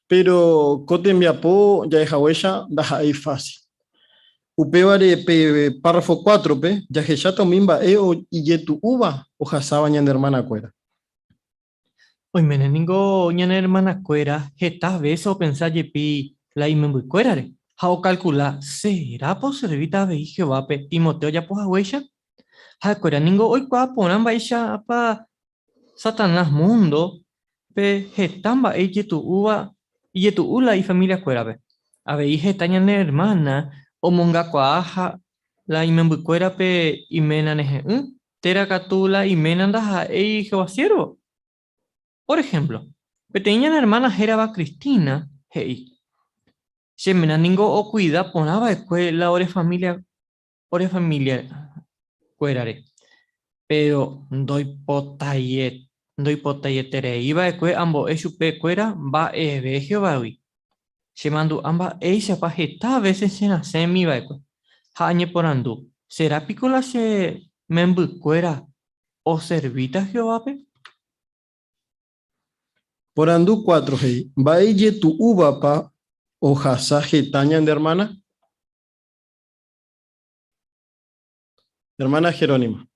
Pero, cote enviapo, ya de hawecha, da ahí fácil. Upevare párrafo 4, ya que ya tomimba y yetu uva, o jasaba ñan hermana cuera. Hoy meneningo ñan hermana cuera, estas veces o pensar yepi la imembu cuerare. Hao calcula, ¿será por servita de Jehová pe Timoteo ya poja huella? Ha cuera ningo hoy cua ponan baisha pa Satanás mundo, pe jetamba e yetu uva y yetu ula y familia cuera pe. Ave ñan hermana, o monga cuaja la imembu cuera pe imena neje, tera catula imena ndaja e Jehová siervo. Por ejemplo, pequeña hermana Jeraba Cristina, hey, se me ningo o cuida ponaba escuela ore familia cuerare, pero doy potayet tere iba escue ambo esupe cuera va ve Jehová wi. Se mandu amba eisa pa jeta veces se nace mi va escue. Hañe por andu, será picola se membu cuera o servita Jehová pe? Por andu 4, hey, va yetu uva pa, o jasa jetañan de hermana. Hermana Jerónima.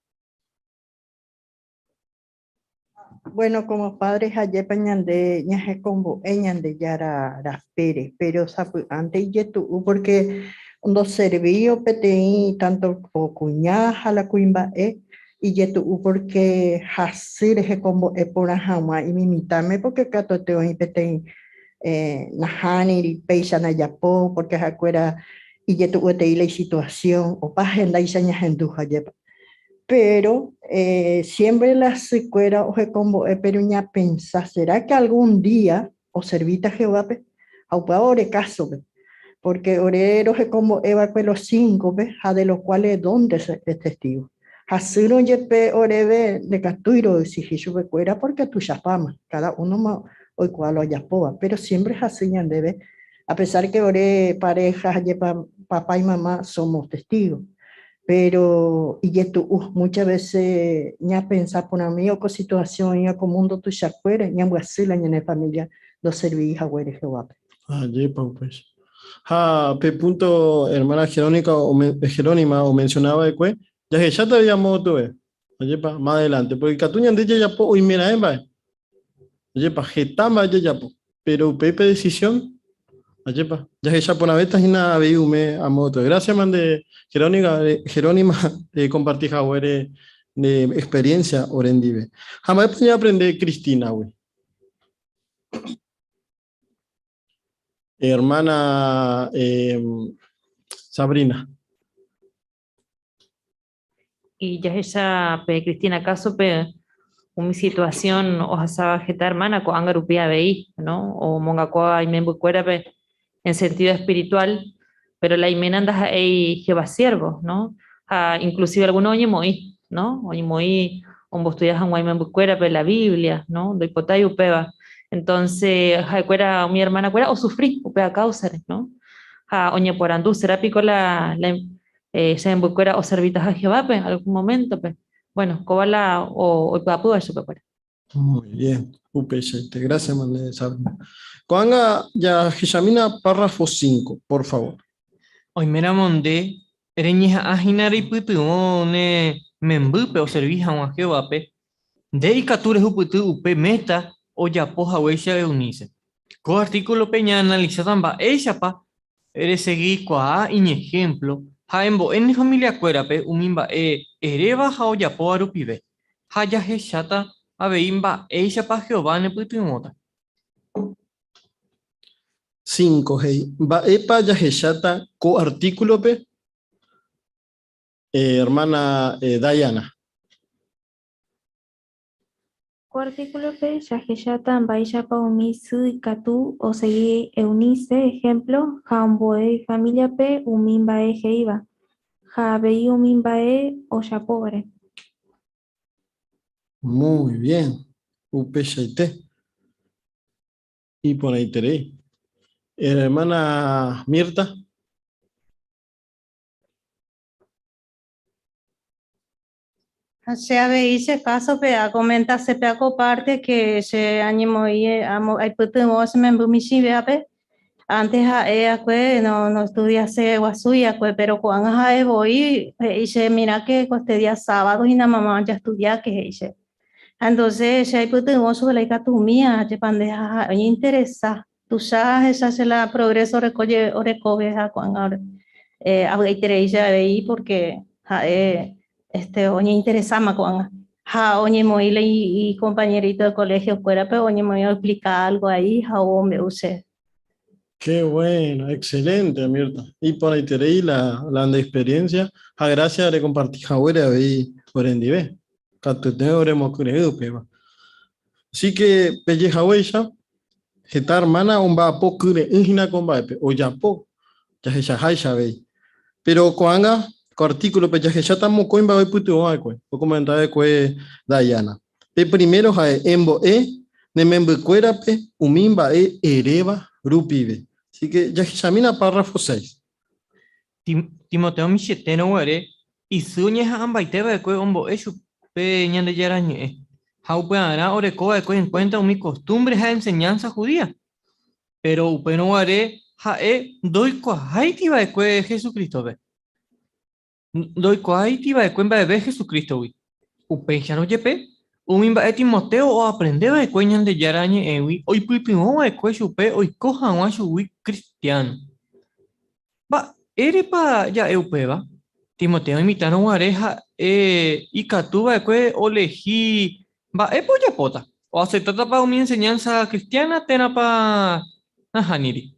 Bueno, como padres allá de ñaje combo de yara raspere, pero antes yetu porque cuando servío PTI tanto o cuñaja la cuimba y yetu porque hasir je combo por jama y mimitame porque cato teo y PTI nahani y peisa na yapo porque jacuera y yetu te la situación o pajen la isaña genduja yepa. Pero siempre la secuela o como peruña pensa, ¿será que algún día o servita Jehová au ore caso porque orero como eva los 5 de los cuales donde es testigo hasiro yepe orebe de catuiro si Jesús recuerda porque tu chapama cada uno más hoy cual lo yapoa pero siempre hasiñan debe a pesar que ore parejas yepa papá y mamá somos testigos. Pero y esto muchas veces ya pensar por mí o con situación ya como mundo tu chacuera ya voy a hacer la en familia dos servir a güey Jehová. Allí pues. Pe punto hermana Jerónima o mencionaba de que ya que ya te habíamos todo allí pa más adelante porque Catuñan de ya po y mira va. Allí pa jetamba ya po pero pepe decisión allí pa ya que ya por una vez y nada veo me a moto. Gracias man de Jerónima compartí jaguere de experiencia orendive. Jamás pude aprender Cristina, güey. Hermana Sabrina. Y ya ella, Cristina, caso, mi situación, o sea, jeta hermana, con angarupia veí, ¿no? O mongacoa y membucuera, en sentido espiritual, pero la imenanda es Jehová siervo, ¿no? Inclusive algunos oye moí, ¿no? Oye moí, un bostudias en membucuera, la Biblia, ¿no? Do hipotay upeba. Entonces, cuera mi hermana cuera o sufrí, upea causa, ¿no? Oñe por andú, será pico se embucuera o servitas a Jehová, en algún momento, bueno, cobala o papu eso, Muy bien, gracias, man, Sabrina. Coanga ya Jeshamina, párrafo 5, por favor. Hoy mera monde, ereñeja ajinari putuone, membupe o servija a Jehová, de y catures upe meta o ya poja huesia de unice. Co artículo peña analiza tamba ella pa, eres seguir coa y ejemplo, Jaembo en familia cuerape umimba ereva jaoyapo arupive. Haya hechata aveimba eisha pa Jehová ne putimota. 5, hey. Va epa yaheshata co artículo pe. Hermana Diana. Artículo P, Yaheshata, Baishapa, Umisu, Ikatu, Osei, Eunice, ejemplo, Jamboe, familia P, Umimbae, Heiva, Jabei, Umimbae, Oyapobre. Muy bien. Upeshaite. Y por ahí tenéis. Hermana Mirta. Se hice caso a comentar se peaco parte que se animo y hay putumos me bumishi veape antes no estudia se guasuya pero cuando voy hice mira que este día sábado y na mamá ya estudia que hice entonces si hay putumos sobre la catumía de pandeja me interesa tú sabes esa es la progreso recoge o recoge a cuando ahora interesa ahí porque oñe interesama con oñe moile y compañerito de colegio fuera pero oñe me explicar algo ahí o me use. Qué bueno, excelente, Mirta. Y por ahí tenéis la experiencia. Gracias de compartir ahora y por endive. Así que pelle haweisha heta hermana umba pokure ingina comba o ya po ya se haisha vei. Pero cuando artículo pe ya ya estamos coimba hoy puto o comentar que Diana. Pe primero hae embo ne membe cuera pe umimba ereva rupive. Así que ya examina párrafo 6. Timoteo Micheteno guare y suñes ambaiteba de ombo esu pe ñande yarañe. Jaupeara orecoa de en cuenta mi costumbre a enseñanza judía. Pero upeno guare jae doy coajaitiva de Jesucristo ve. Doy coajaitiva de cuemba de Jesucristo vi. Upenchano yepe umimba e Timoteo o aprendeba de cueñan de yarañe ewi hoy pipimo de cue chupe hoy cojan wa chuwi cristiano. Va erepa ya eupeba Timoteo imitano guareja y catuba de cue olejí va polla pota o aceptata para mi enseñanza cristiana tena pa najaniri.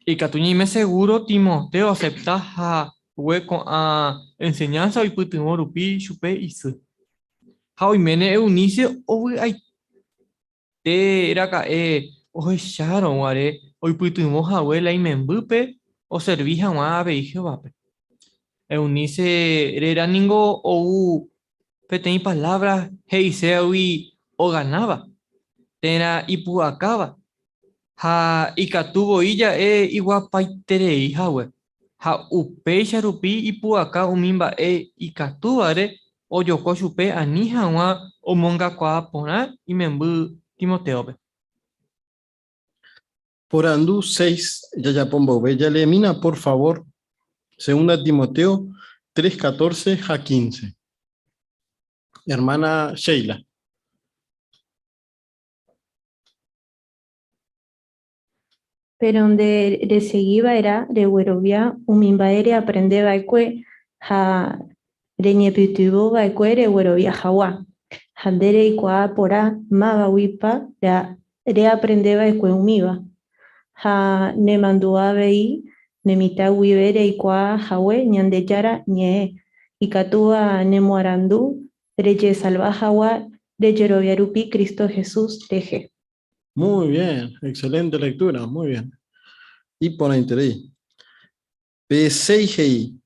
Y catuñi me seguro Timoteo acepta a hueco a enseñanza y pipimo rupi chupe y su. Hoy mene Eunice hoy hay te era ca hoy sharon guare hoy putimo abuela y membupe o servija guabe y jevape. Eunice era ningo o peteni palabras heiseui o ganaba. Tena ipuacaba. Ha ikatubo illa iguapaitere hija we. Ha upeisha rupi ipuaca umimba ikatubare o yoko chupe anija wa o monga kwa pona y membu Timoteo. Por Andú 6, ya pombo bella lemina, por favor. Segunda Timoteo 3:14 a 15. Hermana Sheila. Pero donde seguiba era de Huerovia, umimbaere aprende baikue, ha reñepitubo baikue de Huerovia jawa. Handere ikua pora maba wipa, de aprende baikue umiba. Ha ne mandua vei, ne mita wibere ikua jawe, ñande yara ñe, ikatua ne muarandu, reye salva jawa, de Yerovia rupi Cristo Jesús teje. Muy bien, excelente lectura, muy bien. Y por interés. P6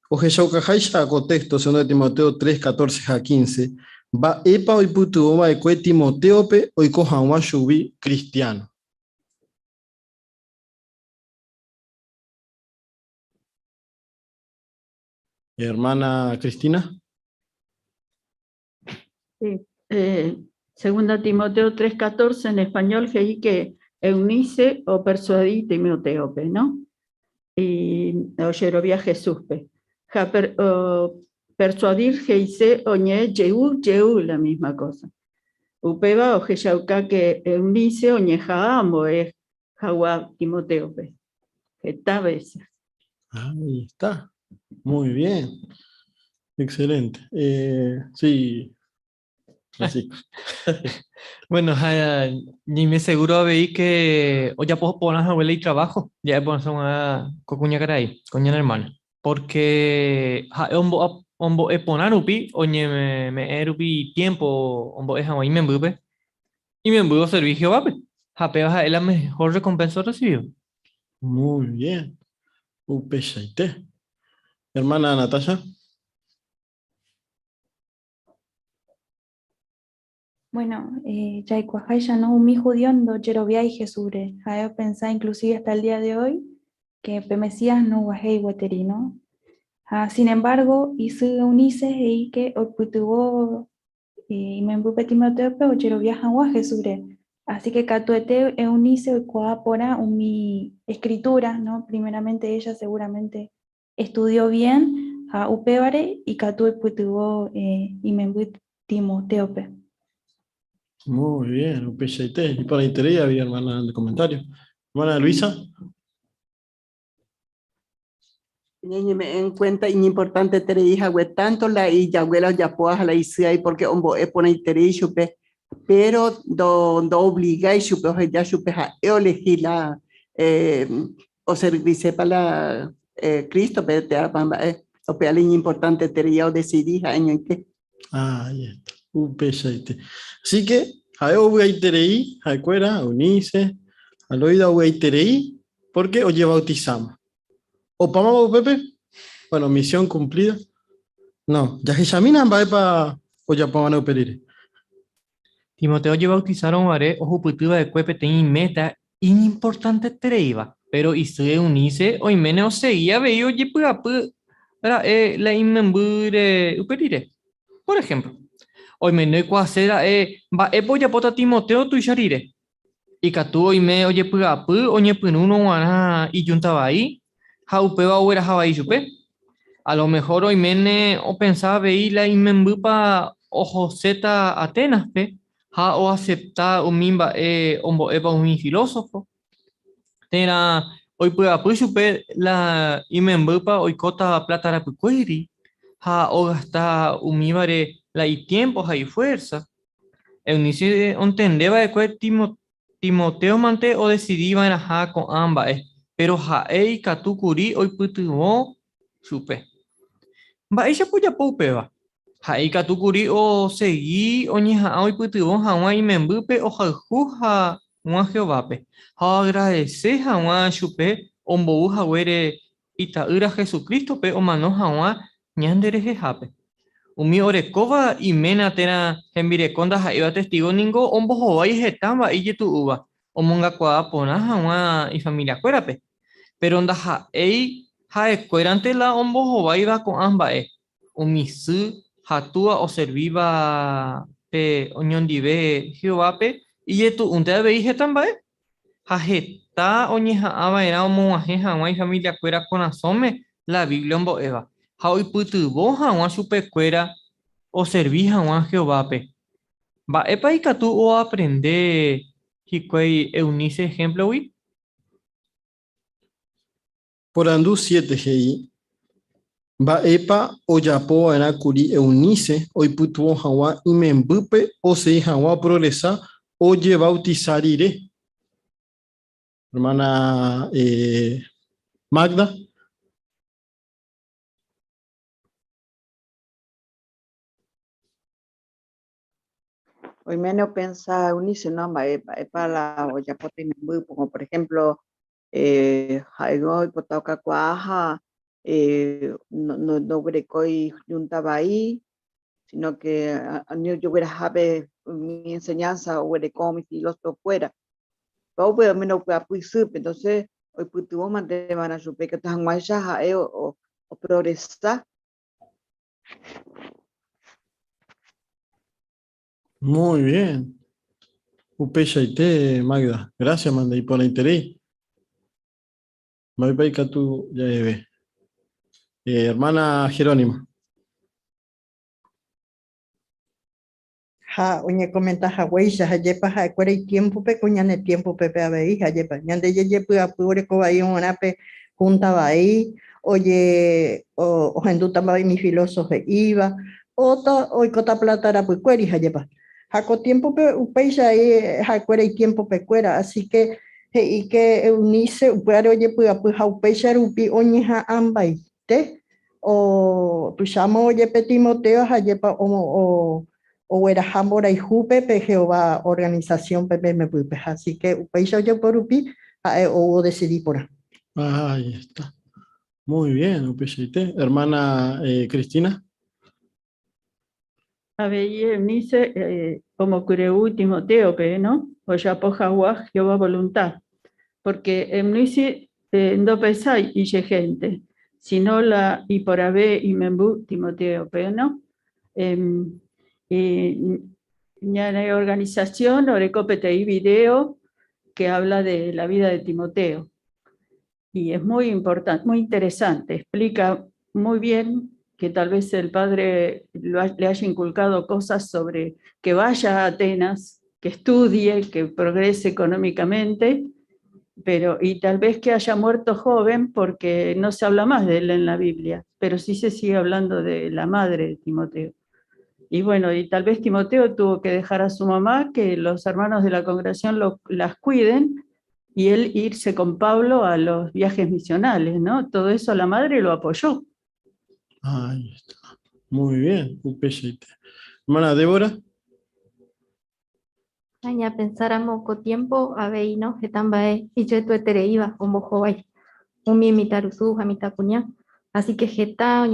Ojeshauka Haisha contexto, 2 Timoteo 3:14 a 15. Va epa hoy putu oma de Timoteo pe hoy cojan wa shubi cristiano. Hermana Cristina. Sí, segunda Timoteo 3:14 en español que Eunice o persuadí Timoteo, ¿no? Y oyerovia Jesús, persuadir Geise oñe Yeu, la misma cosa. Upeba o Jeshauka que Eunice oñeja amo es Jawa Timoteo, esta veces. Ahí está. Muy bien. Excelente. Sí, Francisco. Bueno, ni me seguro veí que o ya puedo poner a abuela y trabajo, ya puedo hacer una cocuña caray, coña hermana. Porque ombo e poner upi, oñe me erupi tiempo, ombo es y me embupe, y me embupo servicio vape. Japeo es la mejor recompensa recibido. Muy bien. Upeshaite. Hermana Natasha. Bueno, ya ya no mi judiondo, Jerovia y Jesure. Hay pensar inclusive hasta el día de hoy que Mesías no guajei guaterino. Sin embargo, hizo unice y que obtuvo y me embupe Timoteo pero Jerovia Hanwa Jesure. Así que Catuete unice o coapora mi escritura, ¿no? Primeramente ella seguramente estudió bien a Upevare y Catue putuvo y me embupe Timoteo. Muy bien, Upeshaite. Y para interés había hermana de comentario. Hermana Luisa. Me en cuenta importante tere hija we tanto la y ya abuela ya puedas la isía y porque ombo pone tere chupe pero do obliga y chupe o ya chupe ha elegir la o servicio para la Cristo pero te apamba o pe algo importante tere ya o decidir año en que Ahí está. Upeshaite. Así que, a Ugaiterei, a Cuera, a Unice, a Loida Ugaiterei, porque hoy bautizamos. ¿O Pamabo Pepe? Bueno, misión cumplida. No, ya que Yaminan va para Oyapamano Perire. Timoteo lleva bautizaron are ojo putuba de cuepe ten meta importante treiva, pero isue unice o imene seguía veo ye puapu para la inmembure uperire. Por ejemplo, hoy me no cuacera va polla pota Timoteo tu sharire. Y catu hoy me oye puapu oñe pununo wana y juntaba ahí, jaupeba huera jabai chupe. A lo mejor hoy mene o pensaba veí la inmembupa ojo zeta Atenas pe. Ha o aceptar un mimba ombo epa un filósofo. Tera hoy puede apuchupe la imembupa hoy cota plata la puquiri. Ha o gasta un mibare la y tiempo ha y fuerza. Eunice entendeba de que Timoteo mante o decidía en ha con ambas. Pero ha ei katukuri hoy putuo chupe. Va ella puya pupeba. Hai katukuri o seguí o ñeja hoy putuvo jawa y membupe o jajuja un Jehová pe. Ha agradece jawa chupe ombo jawere itaira Jesucristo pe o mano jawa ñandere jejape. Umi orekova y mena tera hembirekonda jaiba testigo ningo ombo jovai jetamba y yetu uva. Omonga kwa pona jawa y familia cuerape. Pero onda ja ei ha escuerante la ombo jovai va con ambae. Umisu hatua o serviva pe oñondive Jehová pe y yetu unte veije tambae hajeta oñeja ava era omo ajeja guay familia cuera con asome la Biblia ombo eva ha hoy putubo jawa supe cuera o servija guay Jehová pe va epa y catu o aprende hikwei Eunice ejemplo wi Por Andú 7 GI. Va epa Oyapo era Curi Eunice, hoy putuo Hawa y Membupe o se Hawa progresa oye bautizarire. Hermana Magda. hoy menos pensa unice no para la o ya como por ejemplo Jaigo y Potauca Cuaja, no Grecoy juntaba ahí, sino que yo hubiera sabe mi enseñanza o Greco mi filósofo fuera. Pero pues menos que apuisup, entonces hoy putuvo mantener a su peque tan guayas o progresar. Muy bien. Upeshaite, Magda. Gracias, Manda, y por el interés. Maipaika tú ya ve. Hermana Jerónima. Ja, oye, comenta Hawái, ya yepa, ja, cuera y tiempo, pe, coñane tiempo, pepe, a ver, ja, yepa, ñande, ye, yepa, apure, coba, y una, pe, junta, va ahí, oye, o henduta mi filósofo iba, hoy cota plata era pues cueri, hayepa. Jaco tiempo upeya jacuera y tiempo pecuera, así que y que eunice puede oye pues jaupeya rupi oñeja ambay te o pues llamo oye Timoteo hayepa o era jambora y jupe pe Jehová organización pepe me pupe, así que upeya oye por upi o decidí por ahí. Ahí está. Muy bien, Upeshite. Hermana Cristina. A ver, dice, como cureu Timoteo, ¿no? O ya poja Jehová voluntad. Porque en dice, no pensáis y gente, sino la y por haber y membu Timoteo, ¿no? Y ya la organización, Orecopete y video que habla de la vida de Timoteo. Y es muy importante, muy interesante, explica muy bien que tal vez el padre le haya inculcado cosas sobre que vaya a Atenas, que estudie, que progrese económicamente, pero y tal vez que haya muerto joven porque no se habla más de él en la Biblia, pero sí se sigue hablando de la madre de Timoteo. Y bueno, y tal vez Timoteo tuvo que dejar a su mamá, que los hermanos de la congregación las cuiden, y él irse con Pablo a los viajes misionales, ¿no? Todo eso la madre lo apoyó. Ahí está. Muy bien, Upeshite. Hermana Débora. Ya pensáramos con tiempo a ver, ¿no? Que también y yo tu iba un bojo ahí. Un mi mitaruzu, a cuña. Así que jeta,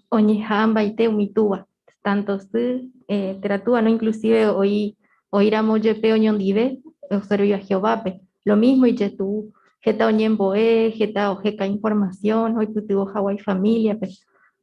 oñejamba y te umituba. Tanto su, teratúa, ¿no? Inclusive hoy oíramos yepe oñondive, observo a Jehová, pe. Lo mismo y tú, jeta oñemboe, jeta ojeca información, hoy putuvo Hawái familia, pe.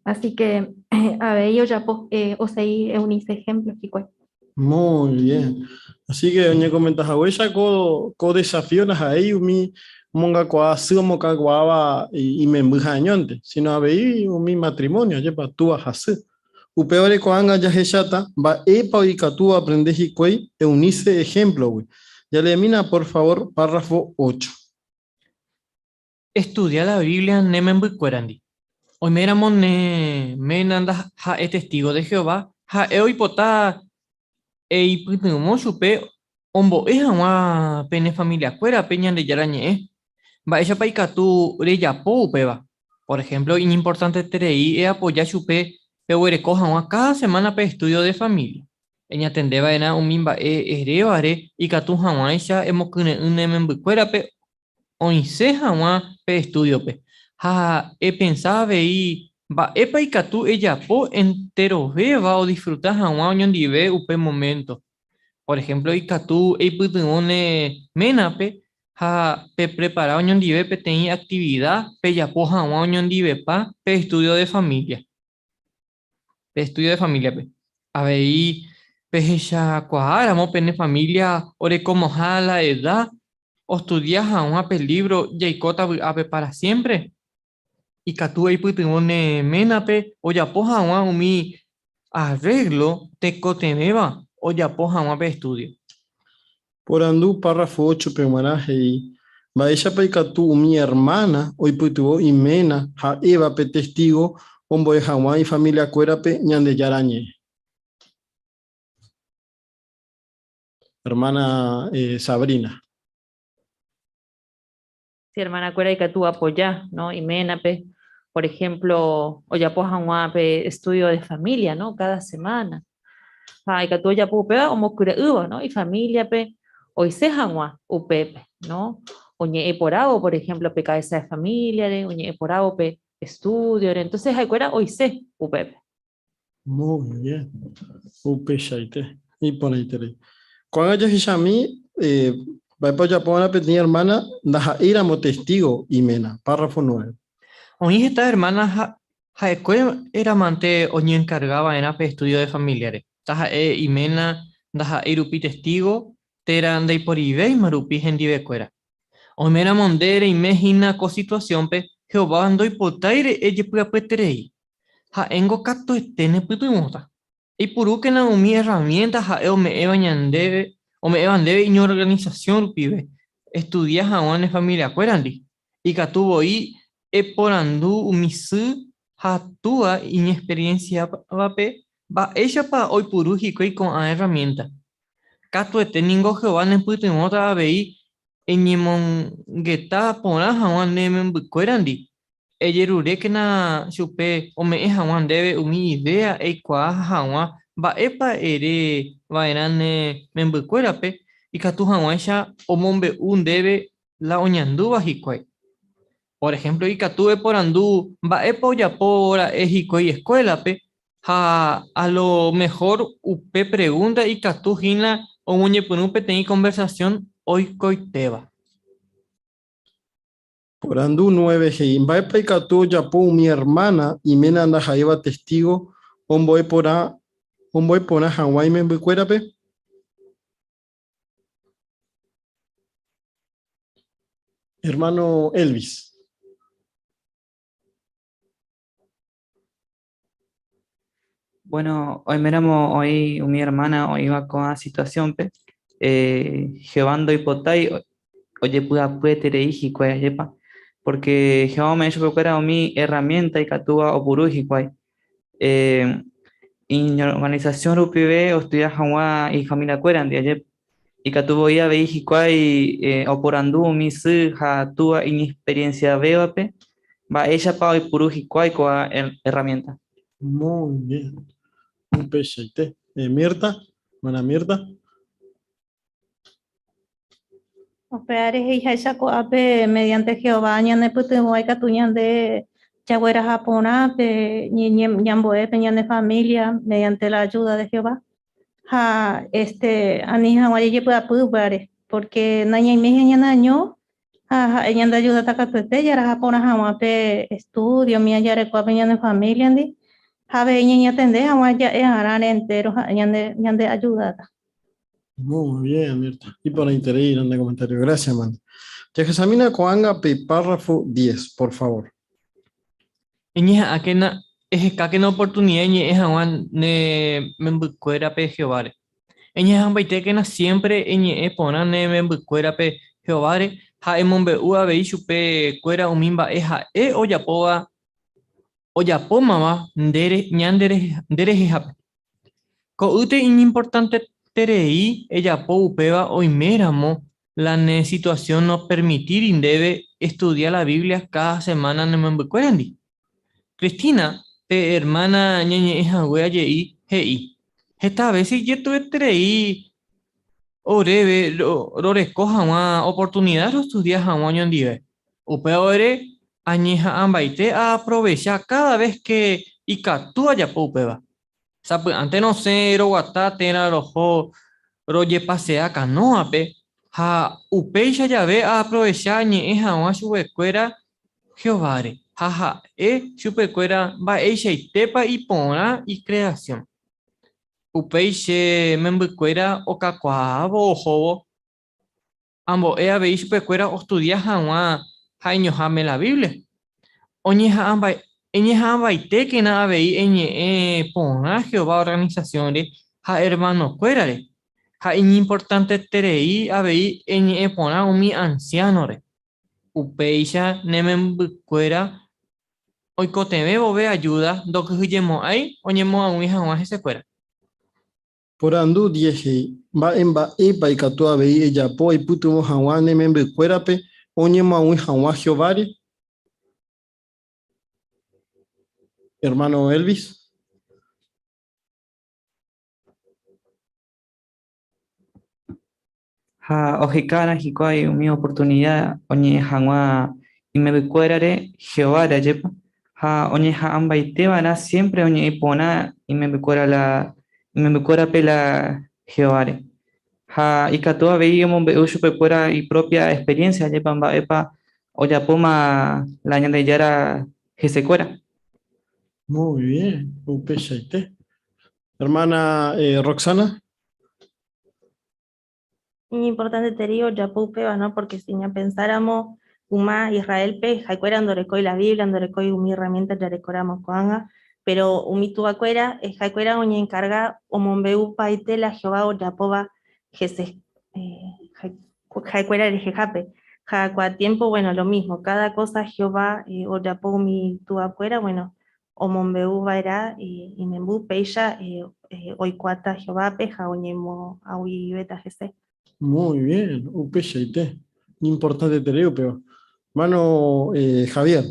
Así que, a ver, yo ya, o sea, es un ejemplo, chico. Muy bien. Así que, doña comentas, huella co desafío nas ahí, umi monga kwa sumo ka guava y me embujañonte, sino a ver mi matrimonio, lleva tú a hacer. Upeore coanga ya hechata, va epa y catu aprendes y cuey, eunice ejemplo, güey. Ya le mina, por favor, párrafo 8. Estudia la Biblia nemen buikuerandi. Hoy meramos ne menanda ha es testigo de Jehová, ha eoipota eipitumo supe ombo ejawa pene familia cuera peña de yarañe. Va ella paikatu reyapo upeba. Por ejemplo, importante terei e apoyar supe pewere coja cada semana pe estudio de familia. Ella tendeba ena un mimba erebare y katu hawaisha emokune unemen buikuera pe once hawa pe estudio pe. Ha pensaba y va epa y katu ella po entero ve va o disfrutar hawa oñon dive upe momento. Por ejemplo, y katu e putuone menape ha pe preparado oñon dive pe tenía actividad pe ya po hawa oñon dive pa pe estudio de familia. Pe estudio de familia pe. A ver y pe ella cuadramos pe familia ore como ha la edad o estudias a un libro Jaicota ape para siempre y catu y putimone menape o ya poja un mi arreglo te coteneba o ya poja un ape estudio. Por andú, párrafo 8, pemanaje y va ella paikatu mi hermana, hoy putuvo y mena, ha eva pe testigo, ombo de Hawái y familia cuerape ñande yarañe. Hermana Sabrina. Sí, hermana, cuera y que tú apoyás, ¿no? Y menape, por ejemplo, o ya pues pe estudio de familia, ¿no? Cada semana. Ay, que tú ya pupe, como cura ¿no? Y familia, pe, hoy se hanwa, upepe, ¿no? Oñe eporado, por ejemplo, pe cabeza de familia, oñe eporado, pe estudio, entonces hay cuera hoy se upepe. Muy bien. Upe shaite. Y poneite. Cuando ella dice a mí, va a ya poner a pequeña hermana, da éramos testigo y mena. Párrafo 9. Oñi esta hermana era mante oñi encargaba en ape estudio de familiares. Taja y mena daja erupi testigo teran de por ibe y marupi gendive cuera. O mera mondere y mejina co situación pe Jehová ando y potaire ella puya peterei. Ha engo cato estene putumota. Y puru que na mi herramienta ha me ebañandebe o me ebandebe y organización pibe. Estudias a una familia cuerandi. Y catuvo y eporandu umisu hatua inexperiencia vape va ella pa hoy puruji con a herramienta. Catuete ningo Jehová ne putimota abei eñemon geta pora hawan nemen bukuerandi. Eyerure que na chupe ome hawan debe umi idea e kwa hawan ba epa ere vaerane membukuerape y katu hawan sha omombe un debe la oñanduba hikwai. Por ejemplo, ikatue por andú, va epo ya por Ejico y escuela, pe, a lo mejor upe pregunta y catu gina o muñe punupe tení conversación hoy coiteba. Por andu 9 hei. Mbaepa ikatu yapo mi hermana y mena anda jaiba testigo. Omboe pona Hawái me bucuerape. Hermano Elvis. Bueno, hoy miramos, hoy mi hermana hoy iba con la situación, pe, Jehovando hipotai, oye, pueda puede hiji cuál yepa, porque Jehová me hecho que era mi herramienta y catúa o puruji cuál, y organización rupibe o estudia Jehová y Jamila cueran de ayer, y catuvo ya veiji cuál, o por andú mi su tua inexperiencia veo, pe, va ella pa hoy puruji cuál con herramienta. Muy bien. Un pecheite. Mirta, buena Mirta. Opeare hija esa coape mediante Jehová ñane putuhuay katuñan de chagüera japona pe ñamboe peñan de familia mediante la ayuda de Jehová. Anija guaye pueda pupare porque naña y meja ñanaño ella de ayuda takatuete ya japona jamás pe estudio mi ayare coape ñan de familia ndi jabe ña atende jamás ya harán entero ñan de ayuda. Muy bien, Mirta. Y por interés y de comentario. Gracias, man. Yajesamina Coanga, párrafo 10, por favor. Eña akena es kakena oportunidad ñe es awan ne membukuera pe Jehová. Eña hambaite que na siempre eñe pona ne membukuera pe Jehová ha emombe ua chupe cuera umimba eja oyapo mama ndere ñandere jejape. Ko ute importante terei ella po upeva oimeramo la situación no permitir indebe estudiar la Biblia cada semana en Membucuerandi. Cristina, te hermana ñeñe wea yei hei. Esta vez si yo tuve terei orebe lo recoja una oportunidad de estudiar jamón en dive. Upea ore añeja ambaite a aprovechar cada vez que ikatu haya po upeva. Antes no sé, guata tena rojo, roye pasea canoa pe, upeisha ya ve a aprovechar ni es a su escuela Jehovare, su escuela va eisha y tepa y pona y creación. Upeiche membucuera o cacuavo o jobo, ambos veis su escuela o estudia jamás, jaño jame la Biblia. Oñeja amba Eñeja ambaite que nada veí pona Jehová organizaciones ha hermano cuerare ha importante terei abei pona mi anciano re upeisha nemen cuera hoy coteme bobe ayuda do que huyemo ahí oñemo a un hija más ese cuera por andu 10 va en ba epa y catua veí ella po y putumo hawane membe cuerape oñemo a un hawa Jehová. Hermano Elvis. Ojikana hikuai mi oportunidad oñe hangua y me becuerare Jehová de yepa oñe ambaite vana siempre oñe ipona y me becuera pela Jehová y catoa veíamos su pecuera y propia experiencia yepa epa oyapoma la ñande yara jesecuera. Muy bien, hermana Roxana. Importante te digo, ya pupeba, ¿no? Porque si ya pensáramos, Uma Israel pe, Jaicuera andorecoy la Biblia, andorecoy mi herramienta ya decoramos coanga, pero umi tu acuera, Jaicuera oña encarga, o mombeu paite la Jehová o yapoba, Jaicuera el jejape. Cada tiempo, bueno, lo mismo, cada cosa Jehová, o ya pongo mi tu afuera, bueno, o monbeu vairá, y membu peisha, hoy cuata Jehová peja, oñemo, aui beta jese. Muy bien, Upechaite. Importante tereo, pero. Mano, Javier.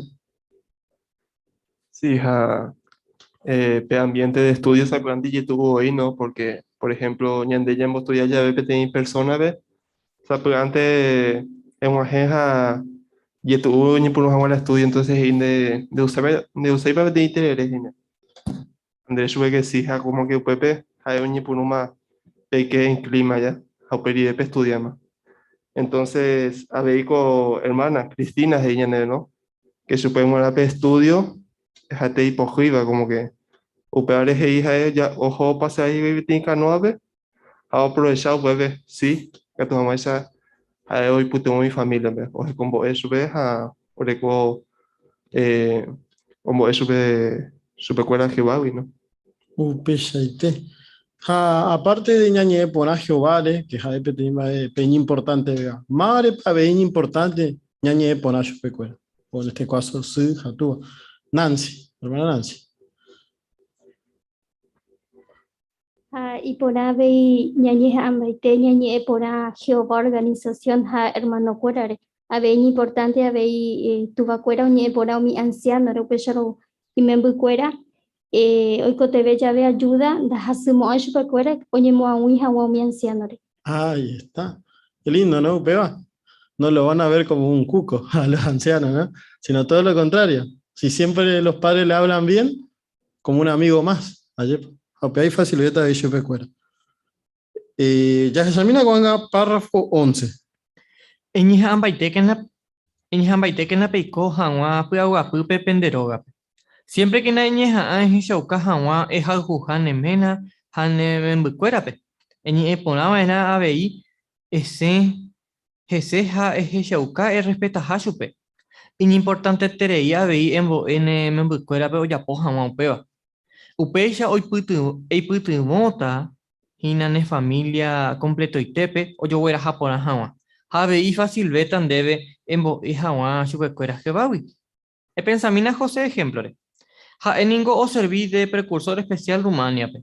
Sí, ambiente de estudio esa plantilla tuvo hoy, ¿no? Porque, por ejemplo, ñande ya hemos estudiado ya ve en persona, ve. Esa plante es una jeja y tuvo ni por un estudio, entonces de usar para de interés, ¿no? Andrés sube que sí, como que Pepe, hay un por una peque en clima ya, a de estudiar más. Entonces, a ver con hermana, Cristina, ella, ¿no? Que supe una estudio, déjate hipocriba, como que upeares e hija ella, ojo, pasa ahí, baby, tiene canoa, a aprovechar, bebé, sí, que tu mamá esa, a hoy puto mi familia, ve, o como eso, ve, a, o como eso, ve, supe cuál Jehová, ¿no? Upechaite. Aparte de ñañe pona Jehová, que ja de peña importante, vea. Madre pa peña importante, ñañe pona chupecuera. O en este caso, sí, jatúa. Nancy, hermana Nancy. Y por ahí ñañe ambaite ñañe por Jehová organización hermano cuerare. A ver importante a ver tuva cuera ñe por mi anciano repecharo y me cuera. Hoy que te ve ya ve ayuda da hasumo a chupa cuera oye mo a un hija o mi anciano. Ahí está. Qué lindo, ¿no, Peba? No lo van a ver como un cuco a los ancianos, ¿no? Sino todo lo contrario. Si siempre los padres le hablan bien, como un amigo más. Ayer, ahí facilita de chupecuera. Ya se examina con párrafo 11. Eñija ambaite que na peiko hangwa pyaguapype penderógape. Siempre que na eñeja anjishauka hangwa ejaljuja nemena hanemembykuérape. Eñe'ẽ porãva'erã avei hese ha ehechauka respetaha chupe. Inimportante terei avei embo'e ne membykuérape ojapo hag̃ua upéva. Upéicha eipytyvõta hína ne familia completoitépe ojogueraha porã hag̃ua. Ha avei facilvéta ndéve embo'e hag̃ua chupekuéra Jevágui. Epensamina José ejemplore. Ha'éniko oserví de precursor especial Rumaniape.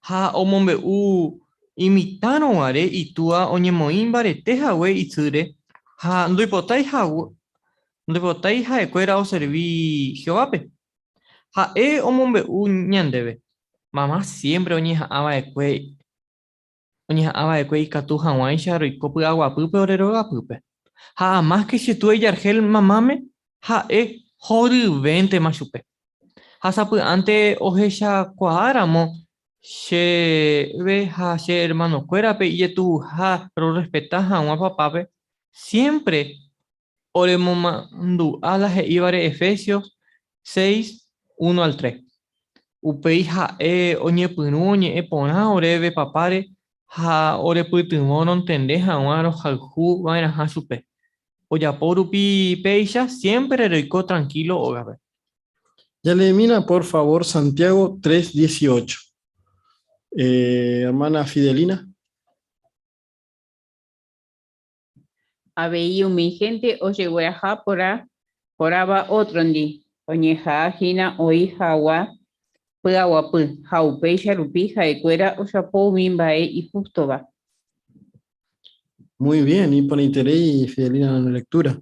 Ha omombe'u imitárõguare itúva oñemoĩmbaretéhague itsýre ha ndoipotai ha'ekuéra oserví Jehovápe. Ha'e omombe'u ñandéve. Mamá siempre oñeha'ãva'ekue ikatu hag̃uáicha roiko py'aguapýpe ore rogapýpe. Ha más que che tuve Yargel mamáme ha'e horyvéntema chupe. Ha sapy'ánte ohechakuaáramo chéve ha che hermanokuérape ijetuha rorespeta hag̃ua papápe siempre oremomandu'a la he'ívare Efesios 6, 1 al 3. Upéi ha'e oñepyrũ oñe'ẽ porã oréve papáre ha orepytyvõ rontende hag̃ua rohayhu vaeraha chupe. Ojapo rupi péicha siempre roiko tranquilo ógape. Ya le mina, por favor, Santiago 3:18. Hermana Fidelina. Habei mi gente oye guaja poraba otro ndi. Oñeja hina oijawa pyaguapy. Haupéicha rupi ha'ekuéra ochapo mimbae y justo va. Muy bien, y por interés y Fidelina en la lectura.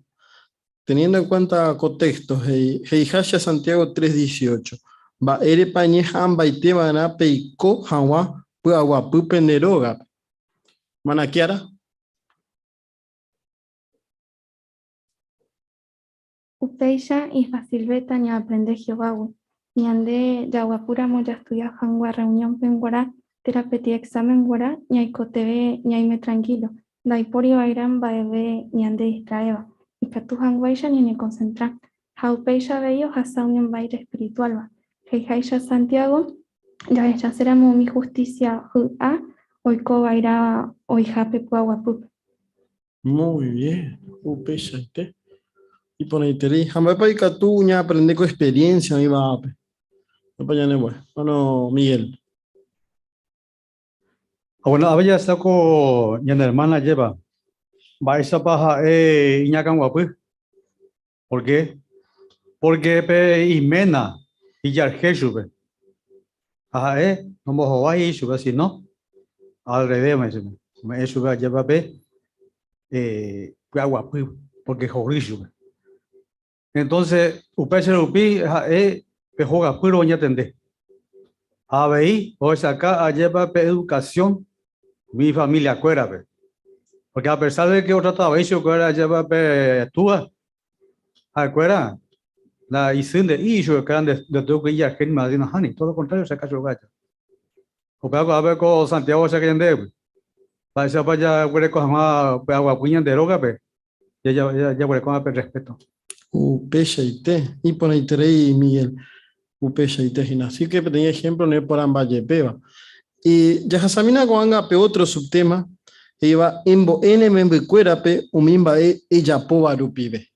Teniendo en cuenta contextos, Heijasha Santiago 3:18. Va ere pañejan baiteba na peiko hawa pyaguapy penderóga. Mana Kiara. Upéicha y facilveta ña aprende Jehová. Ñande yaguapúramo ya estudia hangua reunión penguara, terapia examen guara, ñaikoteve ñaime tranquilo. Daipori bairan baebe ñande distraeva. Y katu hangwaisha ni ne concentra. Haupéicha bello hasa unión baile espiritual va. Heijaisha Santiago, ya seramos mi justicia a oiko baira oijape puaguapup. Muy bien, upéicha este. Y por interés, jamás y katu ña aprende con experiencia mi va. Bueno, Miguel. Bueno, a veces está con mi hermana lleva. Baisa paja iñakan guapu. ¿Por qué? Porque pe imena y yarjeshu pe. Ajá, no me jodas y sube si no. Al revés me dice. Me sube lleva pe guapu porque jorishu. Entonces, upese upi pe joga puro ya tende. A ver, o saca lleva pe educación mi familia cuera pe. Porque a pesar de que otra trabajo cuera lleva pe tua cuera la isin de isho que de todo que ya que más no hani todo lo contrario saca su gacha. O pe a ver con Santiago se que ende. Para esa para ya cuera con más pe agua puña de roga pe. Ya cuera con respeto. Upecha y te, y por ahí terei Miguel, upecha y te, así que tenía ejemplo, no es por ambaye peba. Y ya Jasamina con anga pe otro subtema, iba embo ene membe cuera pe, umimba ella poba rupibe.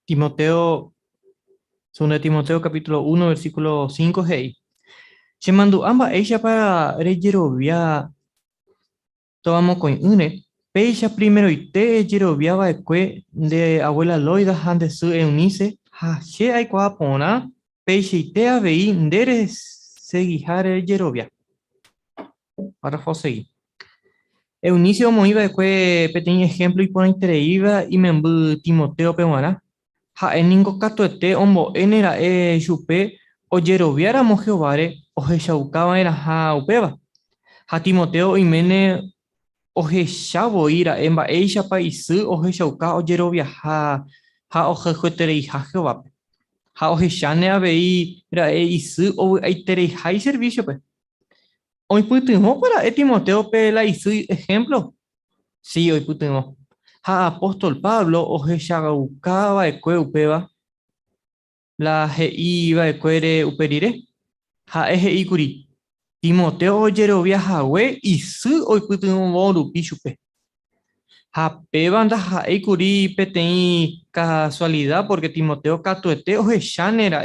Timoteo, 2 Timoteo capítulo 1, versículo 5, hey. Se mandó amba ella para reyerovia, tomamos con une. Peisha primero y te yeroviaba de abuela Loida han de su eunice, ha she ay kwa pona, peisha y te avei deres seguijare yerovia. Párrafo seguir. Eunice como iba de pequeño ejemplo y pone intereiva y me Timoteo pewana. Ha en ningo catuete ombo enera yupe o yeroviara mo Jehovare o jeshaucaba era ha upeba. Ha Timoteo y mene o jeshavo ira emba eisha paisu o jeshauca o yerovia ha o jejueterei ha Jehová. Ha o jeshane avei ra isu o aiterei hai servicio pe. Hoy putimos para Timoteo pe la isu ejemplo. Sí, hoy putimos. Ha apóstol Pablo o jeshaucaba ekue upeba. La iba ecuere uperire. Ha eje ikuri. Timoteo yerovia hawe isu hoy putimos boru pichupe. Ha pebanda ha ikuri petei casualidad porque Timoteo catuete o jechanera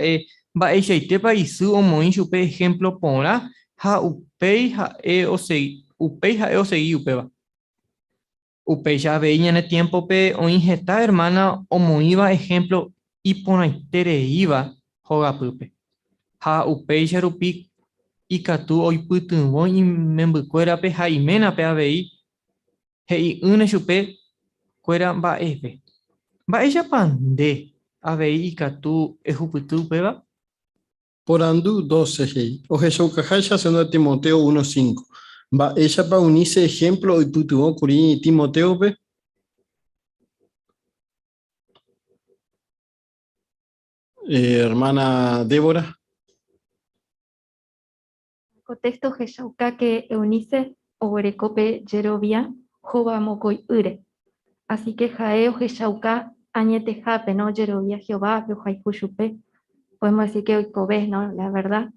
ba echeite pa isu o moinchupe ejemplo pora ha upei ha o sei upei ha o sei upeba. Upei ya veía en el tiempo pe o injeta hermana o moiba ejemplo y ponaitere iba joga pupe. Ha upei ya rupi y catu hoy putumbo y membucuera pe jaimena pe avei hei une chupe cuera ba efe. Ba ella pande avei y catu ejuputu peba. Por andu 12 hei, o jeshaucajacha sendo Timoteo 1:5. Va ella pa unirse ejemplo y putuvo curi Timoteo pe. Hermana Débora. Contexto Jeshauka que Eunice o Erecope Yerovia Joba Mokoi Ure. Así que Jaeo Jeshauka Añete Jape, ¿no? Yerovia Jehová, Jaikushupe. Podemos decir que hoy cobes, ¿no? La verdad.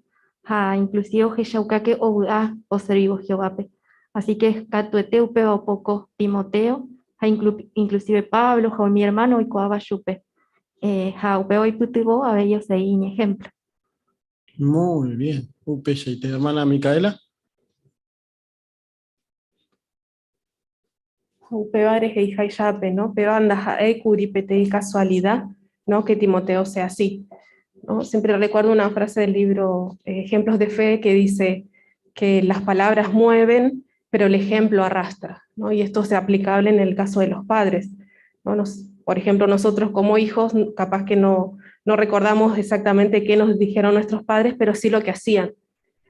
Ha inclusive Jeshauka que Oua o Servivo Jehovape. Así que Catueteupe o poco Timoteo, ha inclusive Pablo, ha mi hermano y Coaba Shupe. Ha upeo y putibo a ellos seguir ejemplo. Muy bien. Upecha, hermana Micaela. Upebares e hija yape, ¿no? Pebanda curi pete casualidad, ¿no? Que Timoteo sea así, ¿no? Siempre recuerdo una frase del libro Ejemplos de Fe que dice que las palabras mueven, pero el ejemplo arrastra, ¿no? Y esto es aplicable en el caso de los padres, ¿no? Por ejemplo, nosotros como hijos, capaz que no recordamos exactamente qué nos dijeron nuestros padres, pero sí lo que hacían.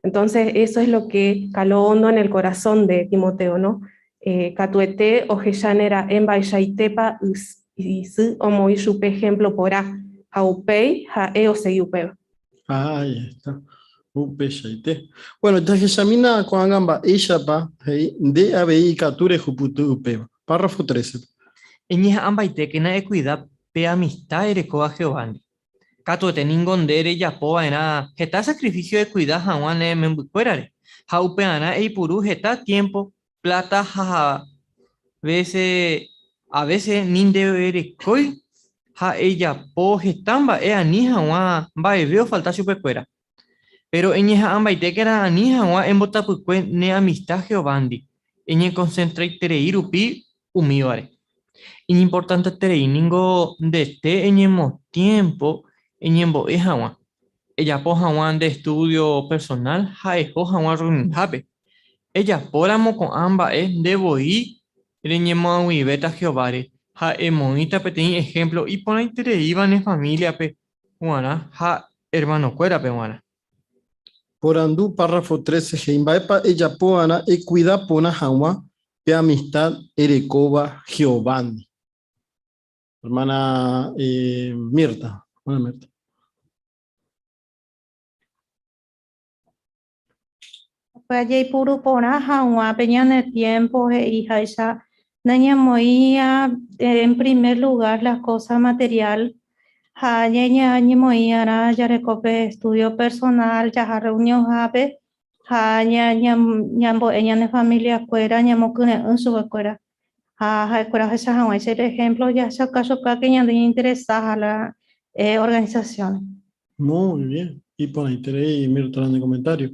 Entonces, eso es lo que caló hondo en el corazón de Timoteo, ¿no? Catuete o Jeyanera en Baixaitepa y su o Moishupe ejemplo porá, Jaupei, Jaeo Seyupe. Ahí está. Upechaite. Bueno, ya Jessamina con gamba ella pa de ABI Cature Juputu Upeba. Párrafo 13. Eñija ambaite que na equidad pe amistad erecoa Jehová. Cato teningondere ya poa era geta sacrificio de cuidar jawane membucuerare. Jaupeana e puru geta tiempo plata a veces ninde erecoi ja ella po getamba e ani jawa va veo falta supercuera. Pero en esa ambaite que era anija wa en botapukue ne amistad Jehovandi. En concentra y tereirupi umivare. Importante tereiningo de este en tiempo en embo ejawa. Ella po jawan de estudio personal jaejo jawan runin jape. Ella poramo con amba de boi reñemo beta Jehovare. Ja emonita petein ejemplo y pona iban en familia pe guana ja hermano cuera pe guana. Por andú, párrafo 13, Heimbaepa, ella poana, e cuida pona jawa, pe amistad, erecoba, Jehovandi. Hermana Mirta. Hola, Mirta. Pues allí puro pona jawa, peña de tiempo, hija esa. Naña moía en primer lugar las cosas material. Ha ña moía ra ya recope estudio personal, ya reunión jape. Ha ñambo ella de familia fuera, ñamo que en su escuela. Ha escuela esa jawa, ese ejemplo ya se acaso que ña de interesada a la organización. Muy bien. Y pone interés y Mirta en el comentario.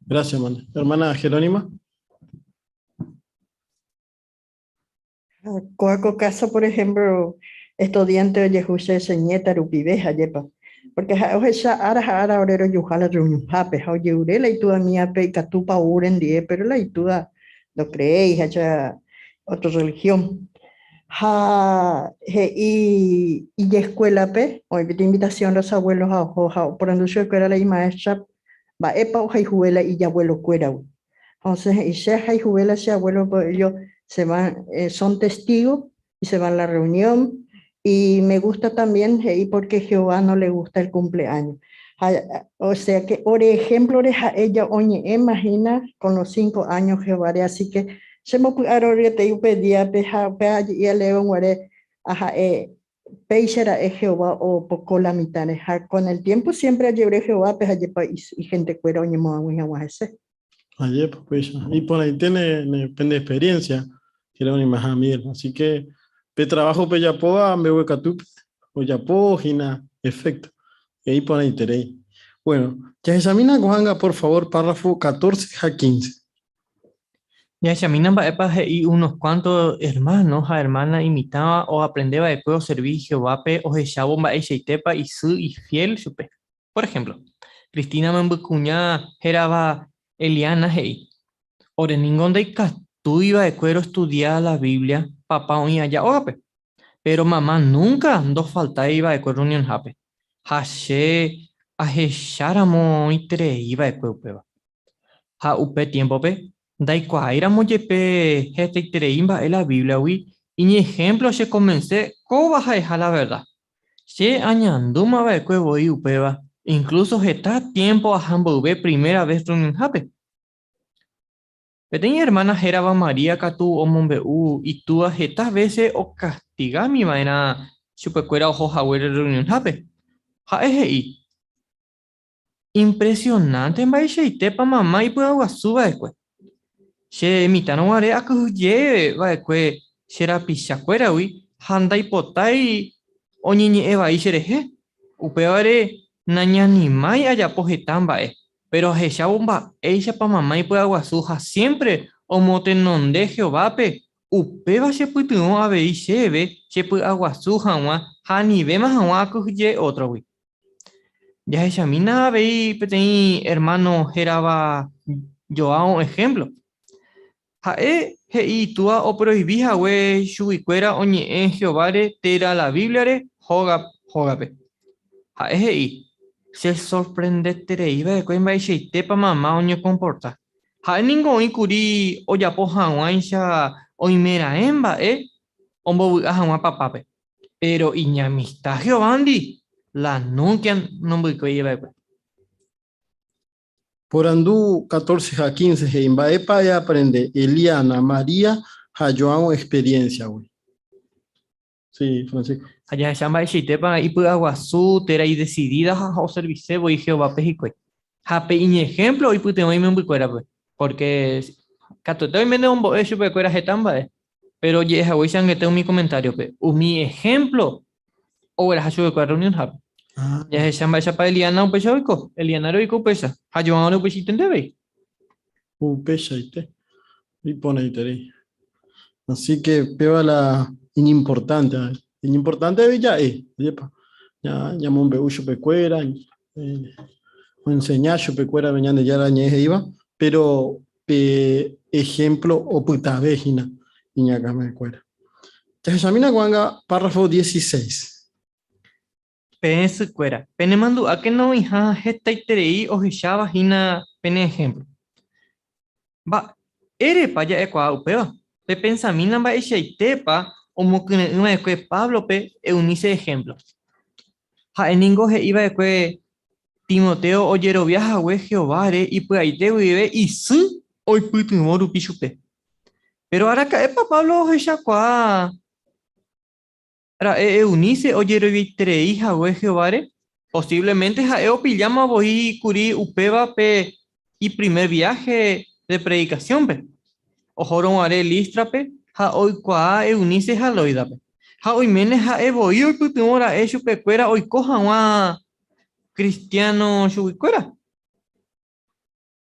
Gracias, hermana Jerónima. Coaco caso, por ejemplo, estudiante de Yehushe Señeta Rupibeja, yepa. Porque esa ara orero yuhala reunión hape, how yure la itua mía pe catupa uren die, pero la itua no creéis, hacha otra religión. Y escuela pe, hoy de invitación a los abuelos a por anuncio que era la maestra, va epa o juela y ya abuelo cuera. Entonces, y se juela ese abuelo, pues ellos se van, son testigos y se van a la reunión. Y me gusta también porque Jehová no le gusta el cumpleaños. O sea que, por ejemplo, ella, oye, imagina con los 5 años Jehová, así que se me ocurrió que te pedía, y a León, Peixera es Jehová o poco la mitad. Con el tiempo siempre llevaré Jehová, y gente cuera, oye, Ayer, pues, y por ahí depende de experiencia, que era una imagen mía. Así que, pe trabajo pe yapoa, me voy a catup, o yapo, gina, efecto. Y ahí por ahí terei. Bueno, ya examina, Gohanga, por favor, párrafo 14 a 15. Ya examinan y unos cuantos hermanos, a hermana imitaba o aprendeba de puedo servir Jehová pe o jechabo ba echeitepa y su y fiel supe. Por ejemplo, Cristina Mambucuña geraba Eliana hei. Ore ningún de tú iba de cuero estudiar la Biblia, papá oí allá ogape. Pero mamá nunca no falta iba de cuero unión jape. Hashe ajecháramo y tre iba de cuero peba. Ha upe tiempo pe. Dai cuaira moyepe este treimba en la Biblia wi y ni ejemplo se comencé cómo vas a dejar la verdad. Se añanduma va de cuevo y upeba. Incluso está tiempo a hamburgué primera vez un jape. Pequeña hermana Jeraba María Catu o Mombeu y tú a estas veces o castiga mi manera supercuera ojo jaguer reunión jape. Ja eje impresionante en baile y tepa mamá y pueda guasuba después. Se mitano are akuye va después será pichacuera ui handa y potai o niñe eva y sereje. Upeare naña ni mai allá pojetan va pero esa bomba, ella pa mamá y pueda guasuja siempre, o motenon de Jehová pe, upeba se putuno a ver y se ve, se puede aguasuja wa, hani ve más a cuye otro wi. Ya esa mina ve y peteni hermano Jeraba Joao ejemplo. Ja y tú o prohibija we shuicuera oñe en Jehová re tera la Biblia re joga pe. Ja se sorprende tereiva de cuemba y tepa mamá oño comporta. Ha ningún ikuri o ya poja guancha o imera emba ombo buaja papape. Pero iñamista Jehovandi la nunca no voy a llevar. Por andú 14 a 15, Heimbaepa ya aprende Eliana, María, Joao experiencia, güey. Sí, Francisco. Allá se llama Shitepa y puede aguasú, tera y decidida a servicio voy Jehová pejicue. Hape y ejemplo y puede muy muy cuera pues. Porque catoto y mende un bo eso puede cuera jetamba pero ya es a voy que tengo mi comentario pe. Mi ejemplo o era hacho de cuera reunión hape. Ya se llama esa para Eliana un peso oico. Eliana oico pesa. Hayuan un pesito en debe. Pecha y pone ahí. Así que peba la inimportante. Inimportante ya ya mon beucho pecuera, o enseñar yo pecuera venían de ya la iba, pero ejemplo o puta vejina, niña que me cuera. Ya examina guanga, párrafo 16. Pene su cuera. Pene mandu a que no hija gesta y terei o hijaba hina pene ejemplo. Va, ere pa ya equa upeva. Pe pensamina va echa y tepa o mokune una de Pablo pe eunice ejemplo. Ha eningo he iba de Timoteo oyero viaja we Jehová y pues ahí te vive y su hoy puto moru pichupe. Pero ahora que epa Pablo echa qua ahora eunice oyero vitre hija we Jehová posiblemente ja eo pillama voy curi upeva pe y primer viaje de predicación pe. Ojoron are listra pe ha hoy qua eunice haloida pe. Ha hoy mene ha evo y hoy puto mora hecho pe cuera hoy coja wa cristiano shuikuera.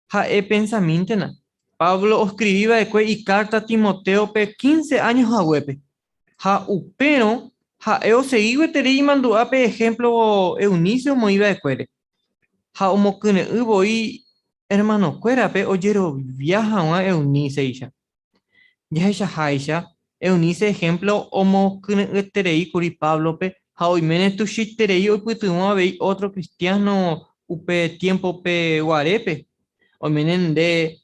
Ha pensamiento na. Pablo escribía de y carta a Timoteo pe 15 años a huepe. Ha upero ha eo seguido teri mandu ape ejemplo Eunicio moiba de cuere. Ha omokune ubo y hermano cuera pe oyero viaja a Eunice isha. Ya esa haisha Eunice ejemplo omokune terei curi Pablo pe ha hoy menes tu shit terei hoy putumo ve otro cristiano upe tiempo pe guarepe. Hoy menen de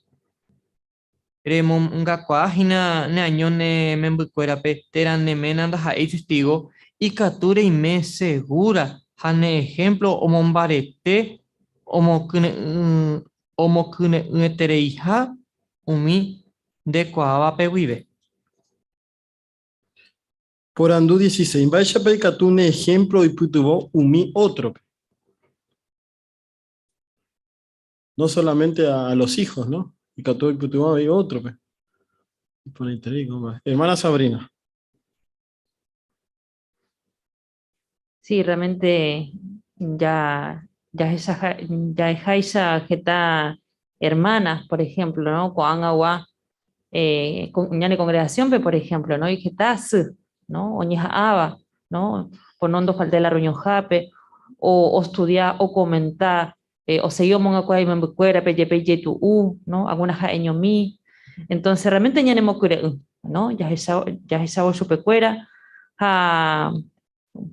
remom nga página ne año ne membucuera pe teran ne menanda ha testigo y capture y me segura hane ejemplo o mombarete o mokune tereija umi de coaba pe vive. Por andu 16, vaya pe catune ejemplo y putuvo umi otro. No solamente a los hijos, ¿no? Y catú y putuvo y otro. Por ahí te digo, hermana Sabrina. Sí, realmente ya esa jeta hermanas, por ejemplo, ¿no? Coangagua, ya de congregación, por ejemplo, ¿no? Y jetas, ¿no? Oñeja aba, ¿no? Por no faltar la reunión jape, o estudiar, o comentar, o seguir monga cuá y membucuera, pe tu ¿no? Algunas jaeño mi. Entonces, realmente ya no me ¿no? Ya esa chupecuera,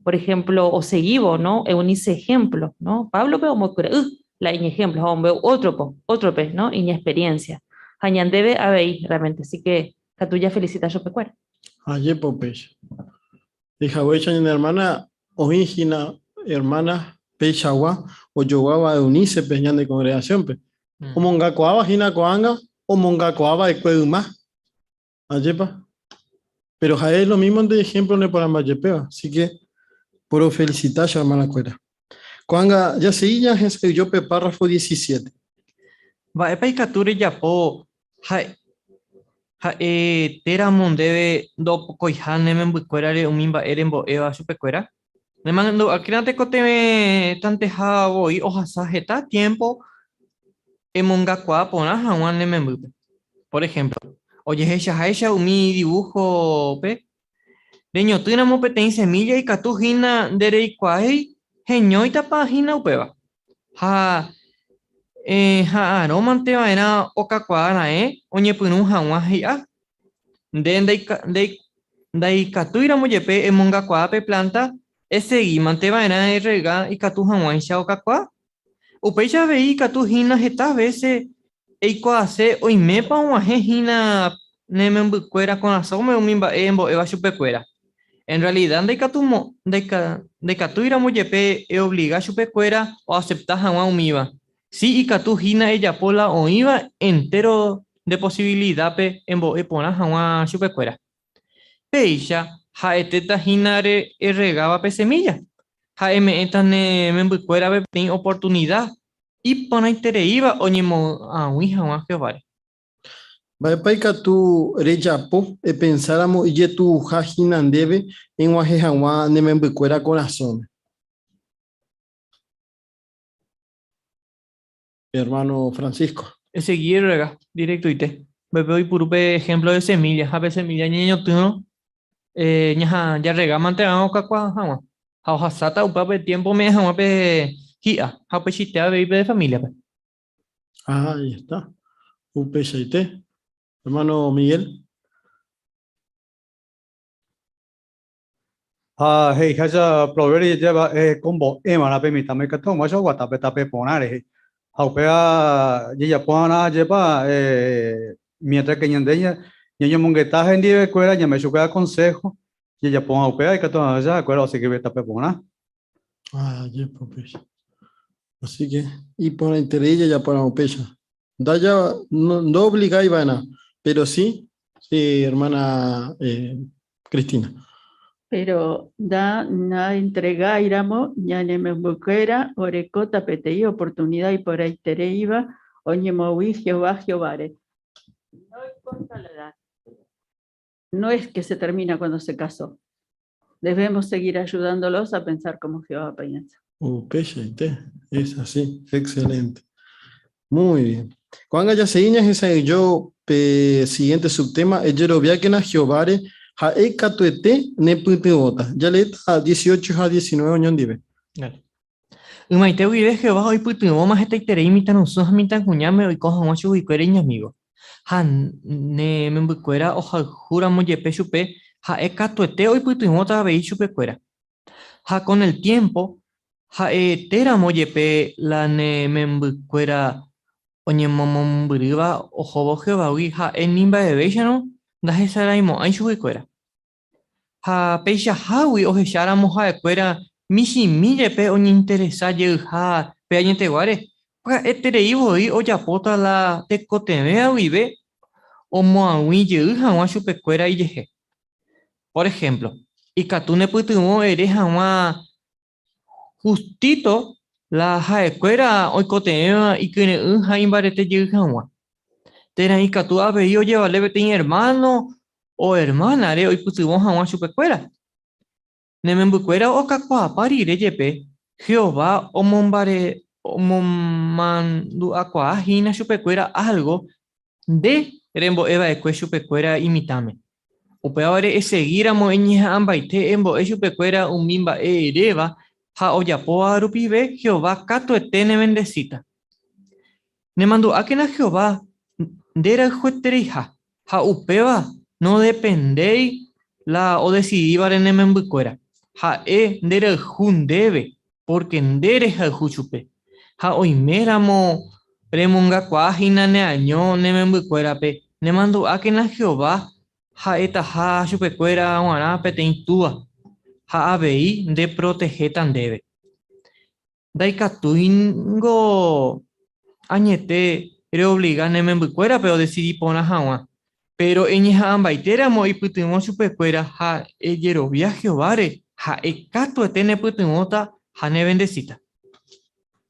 por ejemplo, o seguivo, ¿no? Eunice ejemplo, ¿no? Pablo veo muy la iña ejemplo, veo otro pe, ¿no? Iña experiencia. Hañan debe haber realmente, así que Catuya felicita a su pecuera. Ayer popes. Hija huecha en hermana, origina hermana pechagua, o yogaba Eunice peñan de congregación pe. O mongacoaba jina coanga, o mongacoaba de cueduma. Ayer pa. Pero ja es lo mismo de ejemplo ne para mayepea, así que por felicitar a hermana cuera. Cuanga ya se ya es yo pe párrafo 17. Va epa y capture ya po tera mon debe do coijane men bucuera de un mimba erembo eva supercuera. Le mando aquí no te cote tante jabo y hoja sajeta tiempo emonga cua pona jawan ne men. Por ejemplo, oye ella mi dibujo pe deño tuna mo peten semilla y catujina derei cuaje geñoita página upeva. Ha aroman te vaina oka cuadra oñe punun jawan hia den dai catuira moyepe emonga cuape planta ese mante vaina rega y catu jawan sha oka cua upecha vei catujina jeta veces eikuase oimepa hina nemen bucuera con asome umimba embo eva chupecuera. En realidad, de catuira moyepe e obliga chupecuera o aceptar jamás umiva. Sí, y catu hina ella pola o iba entero de posibilidad pe embo e pona jamás chupecuera. Peisha, jaeteta hinare e regaba pe semilla. Jaeme etane membucuera pe ten oportunidad. Y pona iba o ñemo a un jamás que vale. Vai paika tu rejapo e pensáramos y tu jajina debe en guajejawa ne membucuera corazón. hermano Francisco. Ese guía directo y te. Bebé y purupe ejemplo de semillas. A veces semilla niño tú ya rega mantenemos cacua jama. Hau hasata upape tiempo me jama pe hia. Hau pe chitea bebé de familia. Ah, ahí está. UPSIT. Hermano Miguel. Hey, haya proveer lleva combo emana pe mi tame kato ma shwa tape tape ponare. Haupea ya pona lleva mientras que ñandeña ñaño mongueta en die escuela ya me chuca consejo y ya pon haupea y kato ya acuerdo así que ve tape pona. Ah, ya pues. Así que, y por la interella ya para UPSA. Da ya, no obliga a Ivana, pero sí, hermana Cristina. Pero da na entrega iramo ñane me buquera orecota petei oportunidad y por ahí tereiva oñe moví Jehová Jehovare. No importa la edad. No es que se termina cuando se casó. Debemos seguir ayudándolos a pensar como Jehová piensa. Es así, excelente. Muy bien. Cuando ya se iña ese yo siguiente subtema es Jerobiáquena Jehovare ha ekatuete ne puteota. Ya le a 18 a 19 años dive. Umaite vive Jehová hoy putumo más esta iterei mitan usos mitan cuñame hoy coja macho y cuereña amigo. Han ne me buquera oja jura moyepe chupe ha ekatuete hoy putumo ta vei chupe cuera. Ha con el tiempo ha etera moyepe la ne me buquera oñe momon buriva ojo Jehová hoy ha enimba de bellano da esa raimo ay chupe cuera. Ha peisha hawi oje shara moja de cuera mishi mire pe oñe interesa ye ha pe añete guare. Pa eterei voy oya pota la tecotemea vive o moawi ye ha wa chupe cuera y yeje. Por ejemplo, y catune putumo eres ha justito la jaecuera hoy cotemea y que ha imbarete ye ha. Tera y catu abeyo lleva leve ten hermano o hermana re hoy putumo ha chupe cuera. Nemembuquera o cacua parire yepe Jehová o mombare o mandu aqua hina chupecuera algo de rembo eva de chupecuera imitame. O peor es seguir a moeña ambaite embo e chupecuera un mimba ereva ha oyapoa rupive Jehová cato etene bendecita. Ne mandu aquena Jehová dera jueterija ha upeva no dependei la o decidí vare nemembuquera. Ha ndere jun debe porque ndere ha juchupe ha oimeramo remunga cuajina ne año ne membuquera pe ne mando a que na Jehová ha eta ha chupecuera guara pe teintua ha abei de proteger tan debe daikatuingo añete re obliga ne membuquera pero decidí pona hawa pero eñeja ambaitera mo iputimo chupecuera ha Jerovia Jehovare ha ekato etene putumota ha ne bendecita.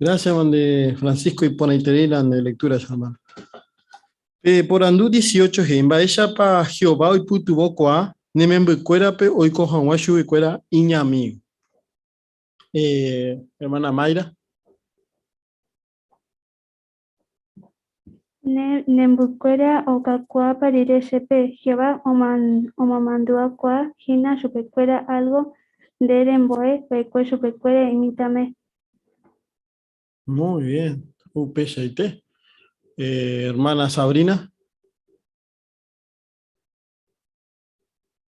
Gracias, mande Francisco y por la interés de lectura, hermano. Por andú 18 gemba ella pa Jehová hoy putubo coa ne membuquera pe hoy cojan washu y cuera iñami. Hermana Mayra. Nembuquera o cacua parire sepe Jehová o mamandua qua hina chupecuera algo de remboe pecue chupecuera imítame. Muy bien. UPSIT. Hermana Sabrina.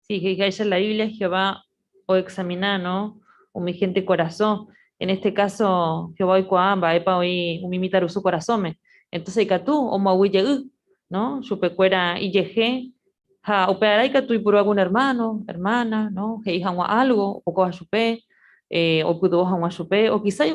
Sí, que dice la Biblia, Jehová o examinar, ¿no? O mi gente corazón. En este caso, Jehová y Coamba, epa hoy umimitar su corazón. Entonces, Katú, o Mahuille, ¿no? Chupecuera y yeje, ha operar que tú y por algún hermano, hermana, ¿no? Que hija algo, o coja chupe, o pudo bajar chupe, o quizá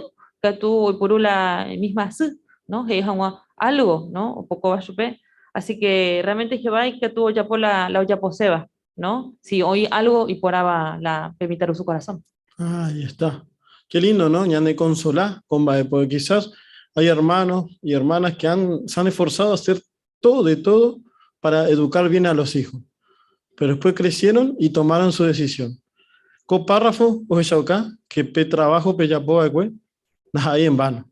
que tú y por la misma su, ¿no? Que hija algo, ¿no? O poco va chupe. Así que realmente Jehová y que tú ya por la olla poseba, ¿no? Si hoy algo y poraba la permitir su corazón. Ahí está. Qué lindo, ¿no? Ya de consolar, porque quizás hay hermanos y hermanas que se han esforzado a hacer todo de todo para educar bien a los hijos, pero después crecieron y tomaron su decisión. Con párrafo, o acá, que pe trabajo pe ya ahí en vano.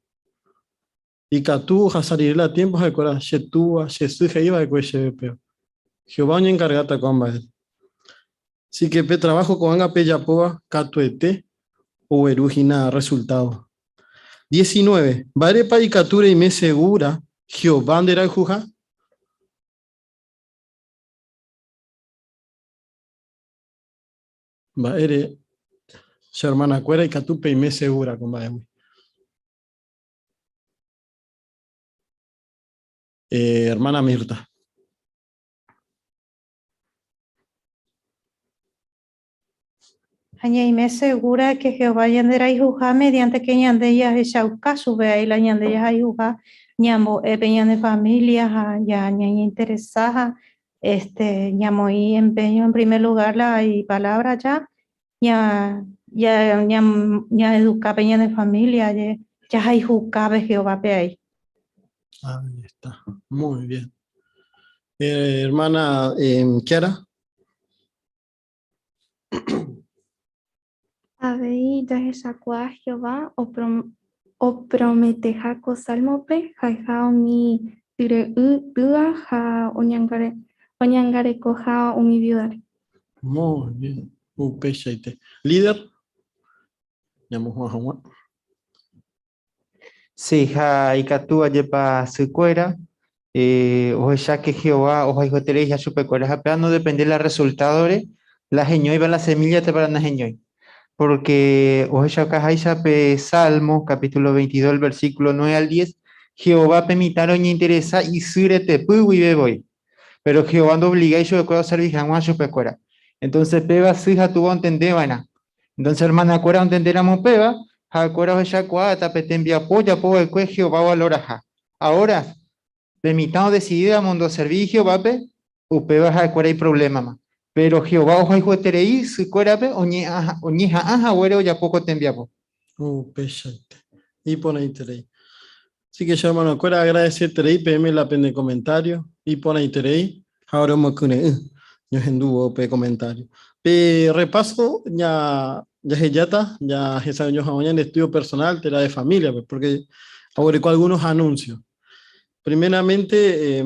Y Katú, Hasarirela, tiempos de Cora, Shetúa, Shesuje, iba de Cuelle, Peo. Jehová, ni encargata con Bael. Así que pe trabajo con Anga Peyapoa, Katuete, o Erugina, resultado. 19. Barepa y Kature y me segura, Jehová, Andera y Juja. Baere, su hermana Cuera y Catupe y me segura con Baewi. Hermana Mirta. Aña y me segura que Jehová yandera y juzga mediante que ñandeya eshauka sube y la ñandeya y juzga ñamo peña de familia ya ña interesada ñamo y empeño en primer lugar la y palabra ya educa peña de familia ya hay juzga de Jehová pe ahí. Ahí está, muy bien. Hermana Kiara. Habéis ya sacó a Jehová o prometeja cosalmope, jaja mi dire dua ja oñangare coja o mi viudare. Muy bien. Upeshaite. Líder. Llamo Juan. Sí, ha ikatua yepa sucuera. O ya que Jehová, o hijo teréis ya supe cuera, no depende de los resultados, la geñoy va la semilla te para la geñoy. Porque o ya cajaisa pe Salmo, capítulo 22, el versículo 9 al 10, Jehová permitaron y interesa y surete pu y beboy. Pero Jehová no obliga y yo puedo servir jamás supe cuera. Entonces peba su hija tuvo entender vana. Entonces hermana cuera entenderamos peba. Acuerdo ya cuata petembia polla po el cue Jehová valoraja. Ahora, permitamos decidir a mundo servicio, vape, upe baja acuerdo hay problema ma. Pero Jehová ojo hijo terei su cuerape oñeja aja güero ya poco tembiapo. Upeshaite. Y pone ahí terei. Así que yo hermano cuera agradecer terei, PM la pende comentario. Y pone ahí terei. Ahora me cune. Yo enduvo pe comentario. Pe repaso ya. Ya esa yo mañana estudio personal, tela de familia, pues, porque ahora con algunos anuncios. Primeramente,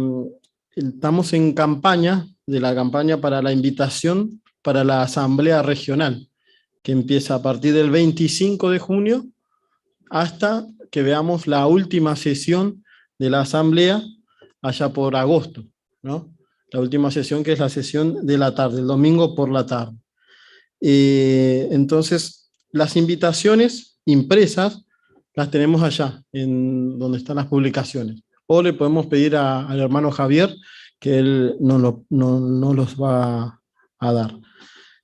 estamos en campaña, de la campaña para la invitación para la Asamblea Regional, que empieza a partir del 25 de junio hasta que veamos la última sesión de la Asamblea allá por agosto, ¿no? La última sesión que es la sesión de la tarde, el domingo por la tarde. Entonces, las invitaciones impresas las tenemos allá, en donde están las publicaciones. O le podemos pedir al hermano Javier que él nos los va a dar.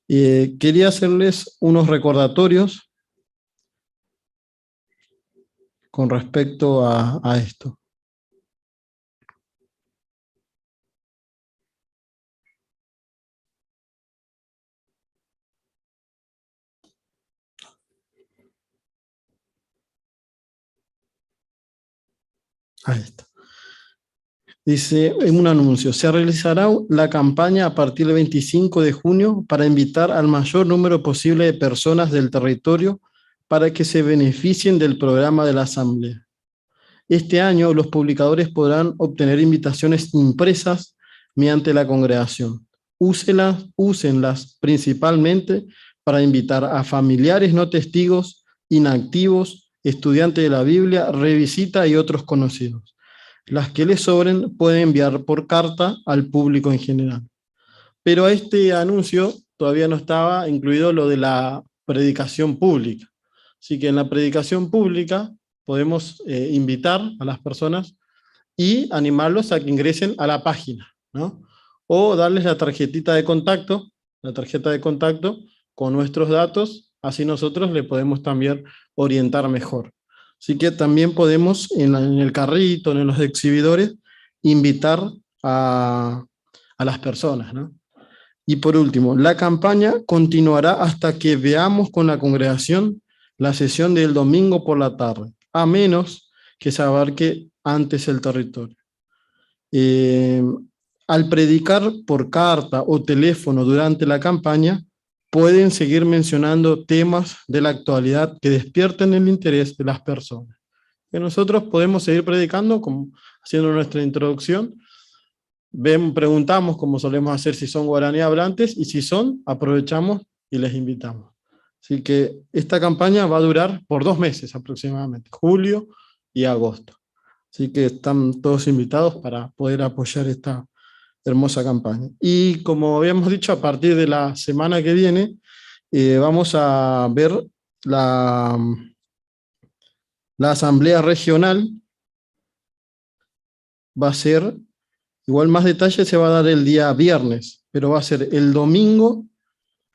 Quería hacerles unos recordatorios con respecto a esto. Ahí está. Dice en un anuncio, se realizará la campaña a partir del 25 de junio para invitar al mayor número posible de personas del territorio para que se beneficien del programa de la Asamblea. Este año los publicadores podrán obtener invitaciones impresas mediante la congregación. Úsenlas principalmente para invitar a familiares no testigos, inactivos, estudiantes de la Biblia, revisita y otros conocidos. Las que les sobren pueden enviar por carta al público en general. Pero a este anuncio todavía no estaba incluido lo de la predicación pública. Así que en la predicación pública podemos invitar a las personas y animarlos a que ingresen a la página, ¿no? O darles la tarjeta de contacto con nuestros datos, así nosotros le podemos también orientar mejor. Así que también podemos en el carrito, en los exhibidores, invitar a las personas, ¿no? Y por último, la campaña continuará hasta que veamos con la congregación la sesión del domingo por la tarde, a menos que se abarque antes el territorio. Al predicar por carta o teléfono durante la campaña, pueden seguir mencionando temas de la actualidad que despierten el interés de las personas. que nosotros podemos seguir predicando, como, haciendo nuestra introducción. Preguntamos, como solemos hacer, si son guaraní hablantes, y si son, aprovechamos y les invitamos. Así que esta campaña va a durar por 2 meses aproximadamente, julio y agosto. Así que están todos invitados para poder apoyar esta hermosa campaña. Y como habíamos dicho, a partir de la semana que viene, vamos a ver la asamblea regional. Va a ser, igual más detalle se va a dar el día viernes, pero va a ser el domingo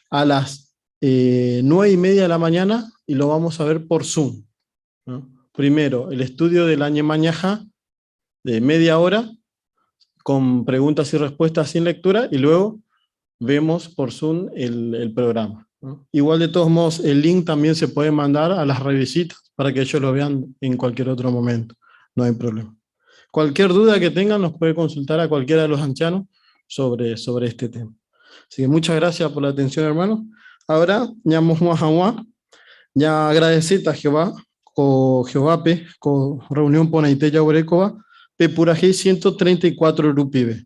a las 9:30 de la mañana, y lo vamos a ver por Zoom, ¿no? Primero, el estudio del Ñe-Mañajá de media hora, con preguntas y respuestas sin lectura, y luego vemos por Zoom el programa, ¿no? Igual, de todos modos, el link también se puede mandar a las revisitas para que ellos lo vean en cualquier otro momento, no hay problema. Cualquier duda que tengan nos puede consultar a cualquiera de los ancianos sobre este tema. Así que muchas gracias por la atención, hermanos. Ahora, ya agradecer a Jehová, con reunión Ponaiteya Orecoba, Pepuraje 134 rupibe.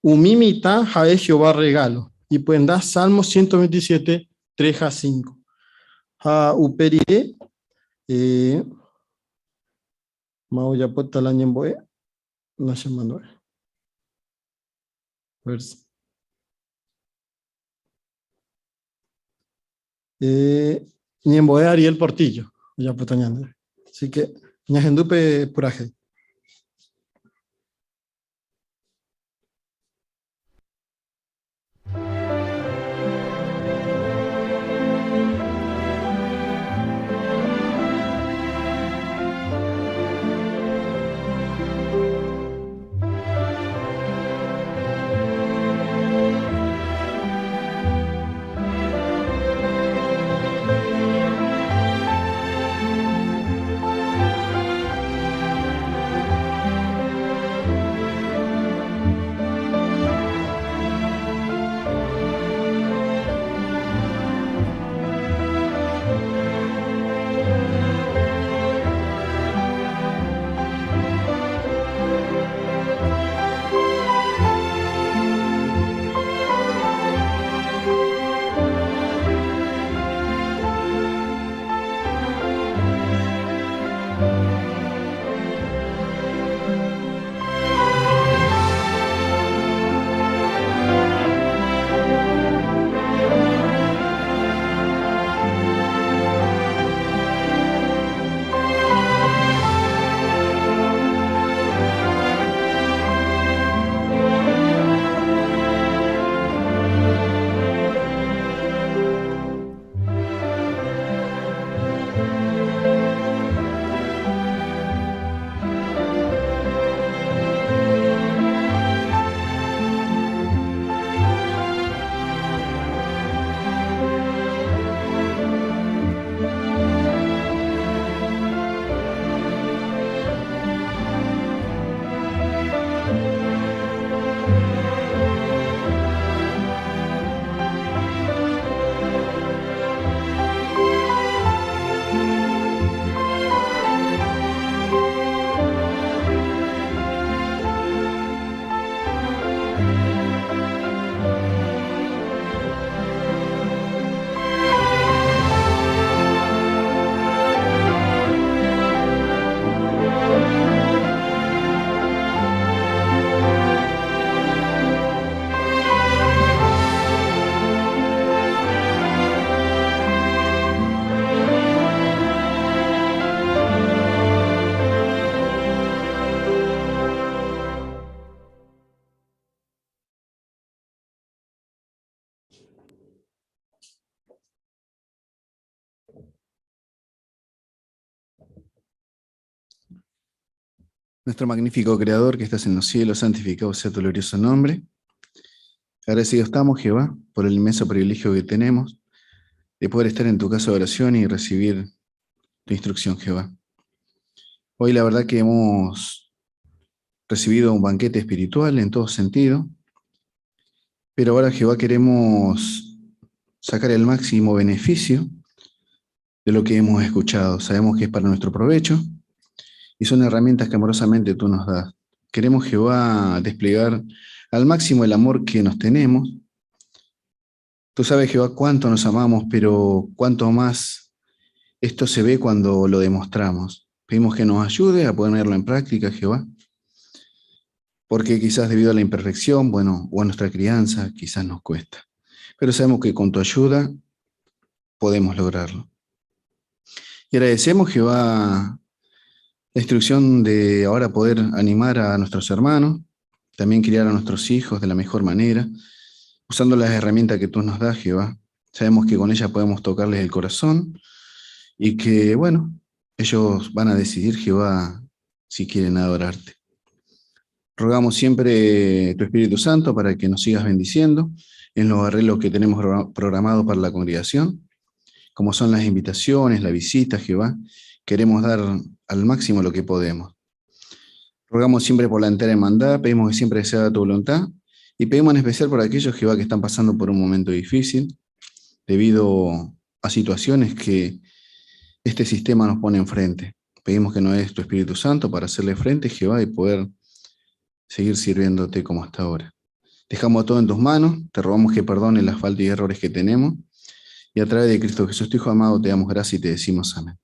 Umimita jae Jehová regalo. Y pueden dar Salmo 127, 3 a 5. Ha uperire, Mao ya puesta la ñemboe, la llamando. Ñemboe Ariel Portillo, ya puesta ñande. Así que, ñajendupe puraje. Nuestro magnífico Creador que estás en los cielos, santificado sea tu glorioso nombre. Agradecidos estamos, Jehová, por el inmenso privilegio que tenemos de poder estar en tu casa de oración y recibir tu instrucción, Jehová. Hoy la verdad que hemos recibido un banquete espiritual en todo sentido, pero ahora, Jehová, queremos sacar el máximo beneficio de lo que hemos escuchado. Sabemos que es para nuestro provecho, y son herramientas que amorosamente tú nos das. Queremos, Jehová, desplegar al máximo el amor que nos tenemos. Tú sabes, Jehová, cuánto nos amamos, pero cuánto más esto se ve cuando lo demostramos. Pedimos que nos ayude a ponerlo en práctica, Jehová, porque quizás debido a la imperfección, bueno, o a nuestra crianza, quizás nos cuesta. Pero sabemos que con tu ayuda podemos lograrlo. Y agradecemos, Jehová, la instrucción de ahora poder animar a nuestros hermanos, también criar a nuestros hijos de la mejor manera, usando las herramientas que tú nos das, Jehová. Sabemos que con ellas podemos tocarles el corazón y que, bueno, ellos van a decidir, Jehová, si quieren adorarte. Rogamos siempre tu Espíritu Santo para que nos sigas bendiciendo en los arreglos que tenemos programados para la congregación, como son las invitaciones, la visita, Jehová. Queremos dar al máximo lo que podemos. Rogamos siempre por la entera hermandad, pedimos que siempre sea tu voluntad y pedimos en especial por aquellos, Jehová, que están pasando por un momento difícil debido a situaciones que este sistema nos pone enfrente. Pedimos que nos des tu Espíritu Santo para hacerle frente, Jehová, y poder seguir sirviéndote como hasta ahora. Dejamos todo en tus manos, te rogamos que perdones las faltas y errores que tenemos, y a través de Cristo Jesús, tu Hijo amado, te damos gracias y te decimos amén.